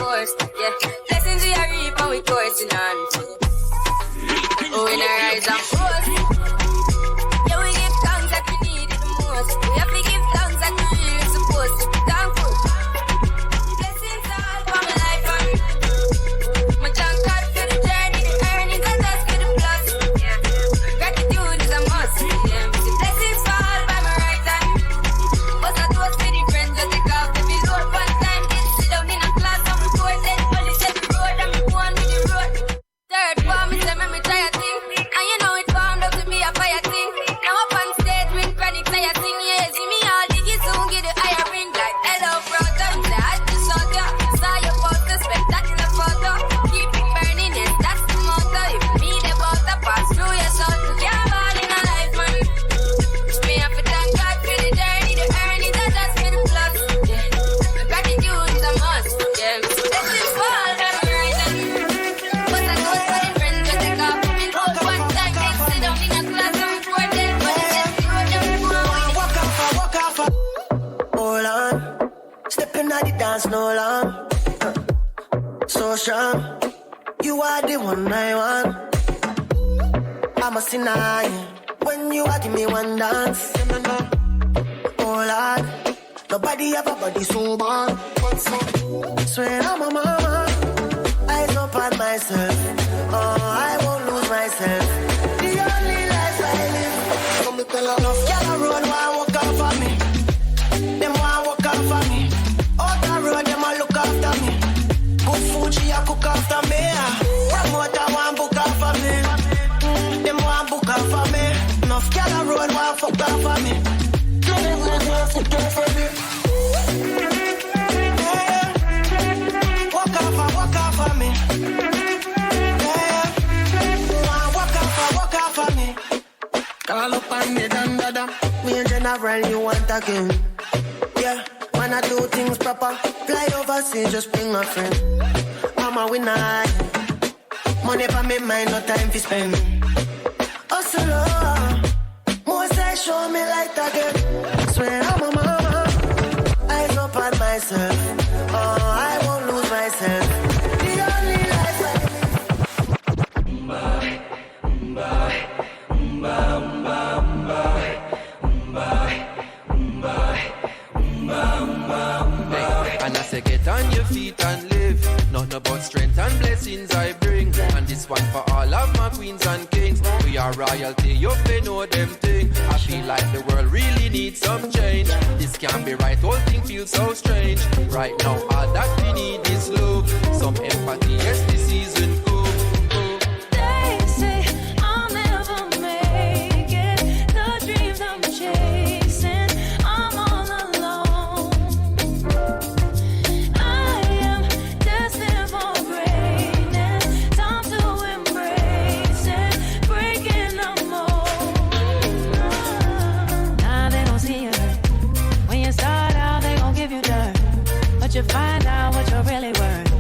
force. Yeah, blessings we are reap and we coursing on. Oh, in our rise and force. Yeah, we give thanks that we need it the most. We have to give thanks that we really supposed to be thankful. Blessings all for my life and my thank God for the journey, the earnings and us for the plus. Yeah, gratitude is a must. Yeah, blessings fall by my right hand. What's that was for the friends that take off the below one time? Get sit down in a class and we go then only set the road and we go on with the road. Third form is let me try a thing, and you know it formed up to be a fire thing. Now up on stage with chronic say a thing, yeah. See me all dig it soon, get the higher ring like hello brother. You say I just saw ya, saw your poster, spectacular photo. Keep it burning, yes, that's the motto. If me the butter pass through your soul, you can't ball in a life, man. Me have to thank God for the journey, the earnings and just for the plus. Yeah, gratitude is a must. Yeah, blessings fall down my right hand. What's that was for the friends that take off the below one time? Get sit down in a class and we go then only set the road and we go on with the Walk off. Hold on. Stepping at the dance no long. So strong. You are the one I want. I'm a sinner. When you are give me one dance. Oh Lord. Nobody have a body so bad. Swear I'm a mama. Eyes up on myself. Oh, I won't lose myself. The only life I live. Come to tell enough. Y'all a road while walk off for me. Them want walk off for me. Out the road, them a look after me. Good food, she a cook after me. Promoter want book off for me. Them want book off for me. Enough y'all a road while fuck off for me. Them want fuck off for me. Walk off for me. Walk off for me. Call up on me, dan dada. Me and General, you want again. Yeah, wanna do things proper. Fly overseas, just bring a friend. I'm a winner. Money for me, mind, no time to spend. Hustle, more say show me light again. Swear I'm a mama. Eyes up on myself. Oh, I won't lose myself. The only life I And I say get on your feet and live. Nothing about strength and blessings I bring. And this one for all of my queens and kings. We are royalty, you pay know them thing. I feel like the world really needs some change. This can't be right, whole thing feels so strange. Right now all that we need is love. Some empathy, yes this season go. They say I'll never make it. The dreams I'm chasing, I'm all alone. I am destined for greatness. Time to embrace it, breaking the mold. Now they gon' see you hurt. When you start out, they gon' give you dirt. But you find out what you're really worth.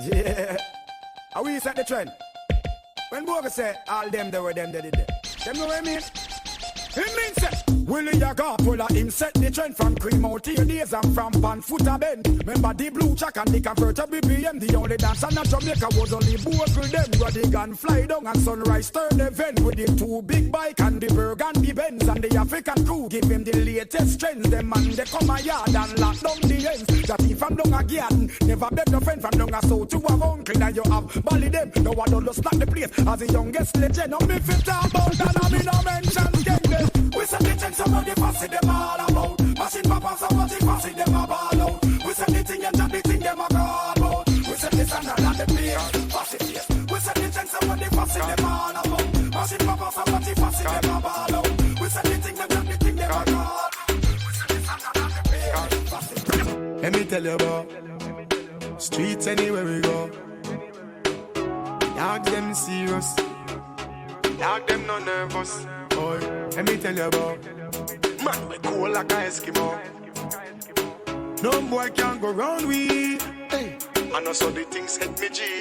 Yeah. How we set the trend? When Boga say all them they were them they did it. Them know what I mean? It means that Willie Yagapola him set the trend from cream out here days and from pan foot a bend. Remember the blue check and the convertible BM. The only dance in Jamaica was only Bogle them. Roddy gun fly down and sunrise turn event with the two big bike and the Burgundy Benz and the African crew. Give him the latest trends. Them man they come a yard and lock down the ends. That he from down a garden. Never beg no friend from down a south to a uncle. Now you have Bally them. No one don't slap the place as the youngest legend. I'm if it talk about and I'm in a mention gang. We said the thing somebody pass it them all about. Machine papa somebody pass it them a ball out. We said the thing and the thing them a call about. We said this and that and the place pass it yes. We said the thing somebody pass it them all about. Machine papa somebody pass it them a ball out. We said the thing and the thing them a call. We said this and that and the place pass it yes. Let me tell you about streets anywhere we go. Dog them serious. Dog them no nervous. Boy, let me tell you about man, we cool like a Eskimo. No boy can go round we. Hey, I know so the things hit me G.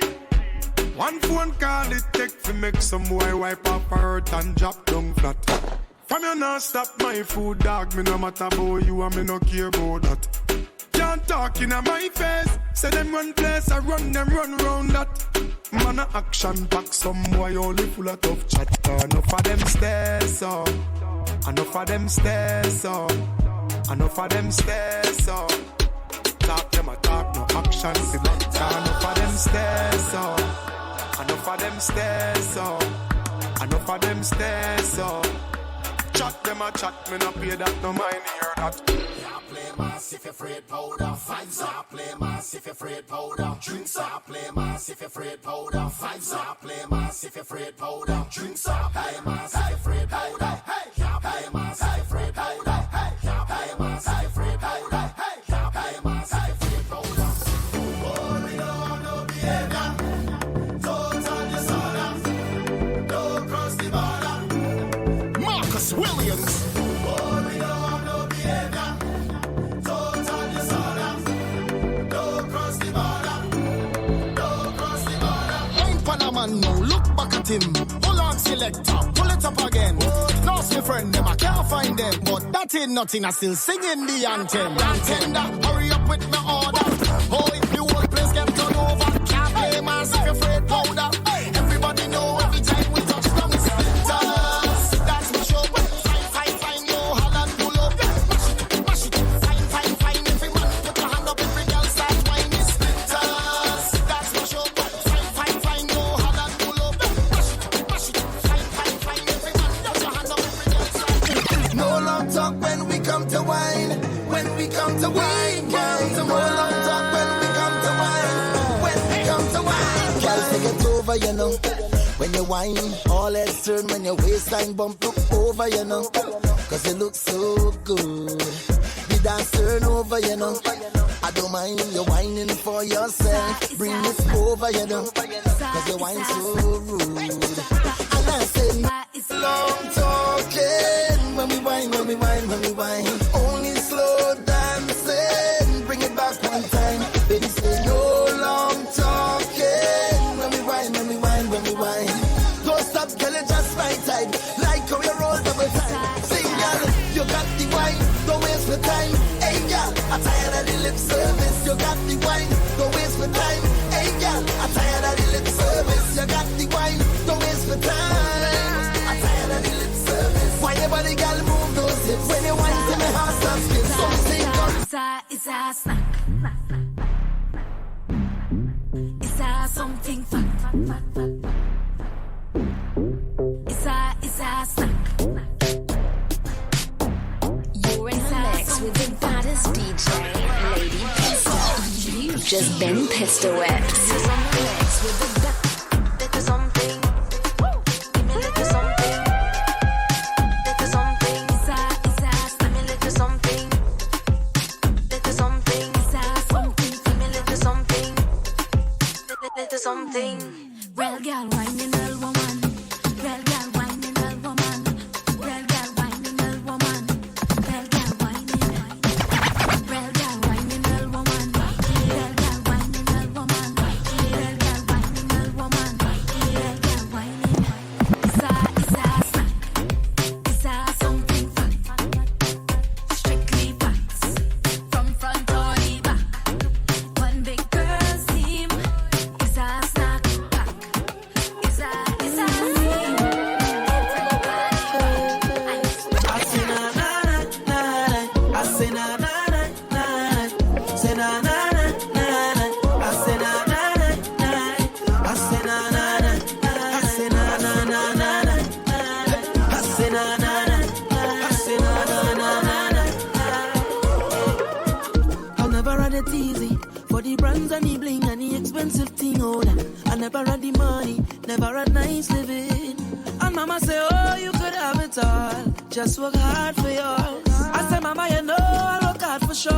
One phone call it take to make some boy wipe up hurt and drop down flat. From you not stop my food, dog. Me no matter about you and me no care about that. Can't talk in my face. Say them run place, I run them run round that. Man a action pack, some boy only full of tough chat. Enough of them stairs up, enough of them stairs up, enough of them stairs up. Talk them a talk, no action select. Enough of them stairs up, enough of them stairs up, enough of them stairs up. Chat them a chat, me no pay that, no mind hear that. Play mass if you're afraid powder. Fights up, play mass if you're afraid powder. Drinks up, play mass if you're afraid powder. Fights up, play mass if you're afraid powder. Drinks up, play mass if you're afraid powder. Hey, play mass if you're afraid powder. Hey, play mass if you're afraid powder. Hey, play mass if you're afraid powder. Oh, we don't want no behavior. Total disorder. Don't cross the border. Marcus Williams. Oh, we don't want no behavior. Man, now look back at him. Hold on, selector, pull it up again. Lost my friend, them I can't find them, but that ain't nothing. I still singing the anthem. Tender, hurry up with my order. Oh, if you whole place get turned over, can't play mass if you're afraid powder. Everybody know every time we touch down it's splitters. That's my show. Fine, fine, yo, Holland pull up. Mash it, fine, every man put your hand up, every girl start whining splitters. That's my show. Talk when we come to wine. When we come to wine, come to more long talk when we come to wine. When we come to wine, girl, take it over, you know. When you whine, all heads turn when your waistline bump. Look over, you know. Cause you look so good. The dance turn over, you know. I don't mind you whining for yourself. Bring it over, you know. Cause you whine so rude. And I say, it's long talking. When we whine, when we whine, when we whine. Only slow dancing. Bring it back one time. Baby, say no long talking. When we whine, when we whine, when we whine. Don't stop, girl, it's just my time. Like how you roll double time. Sing, girl, you got the wine. Don't waste my time. Hey, girl, I'm tired of the lip service. You got the wine. Don't waste my time. Hey, girl, I'm tired of the lip service. You got the wine. Don't waste my time. I'm tired of the lip service. Why everybody girl move those hips? When you whine to me heart starts skip. Something it's a snack. It's a something fun. It's a snack. You're in the mix with the baddest DJ, Lady Pista. You've just been pistol whipped. You're in the mix with the little something. Give me little something. Little something. Give me little something. Little something. Give me little something. Little something. Real girl, whining old woman. Real girl, whining old woman. Real girl, whining old woman. Real girl, whining. Real girl, whining old woman. Real girl, whining old woman. Real jewels and the bling and the expensive thing, oh that. I never had the money, never had nice living. And mama say, oh, you could have it all, just work hard for yours. I say, mama, you know I work hard for sure.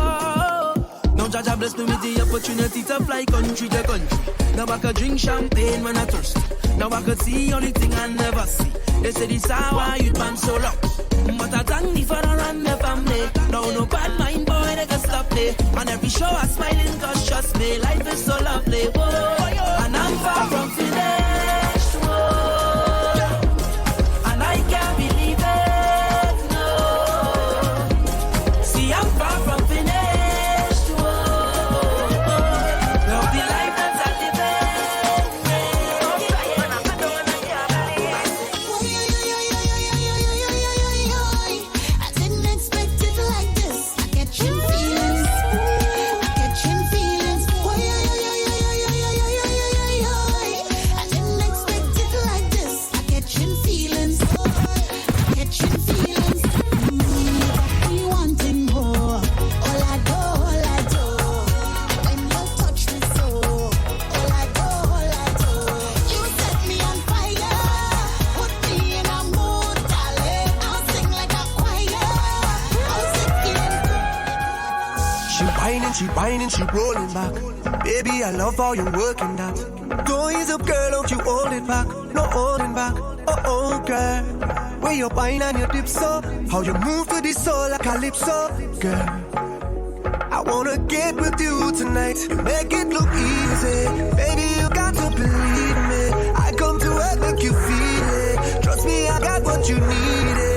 Now Jaja bless me with the opportunity to fly country to country. Now I could drink champagne when I thirst. Now I could see only thing I never see. They say this how I youth man so long. But I thank me for the run the family. Now no bad mind boy they can stop me. And every show I smiling cause trust me, life is so lovely. Whoa, and I'm far from finished. Whoa, and I can't believe it. No, see I'm far from finished. She whining, she rolling back. Baby, I love how you're working that. Don't ease up, girl, don't you hold it back. No holding back, oh, girl. Where you whine and your dip so. How you move to the soul like calypso, girl. I wanna get with you tonight. You make it look easy. Baby, you got to believe me. I come to help make you feel it. Trust me, I got what you needed.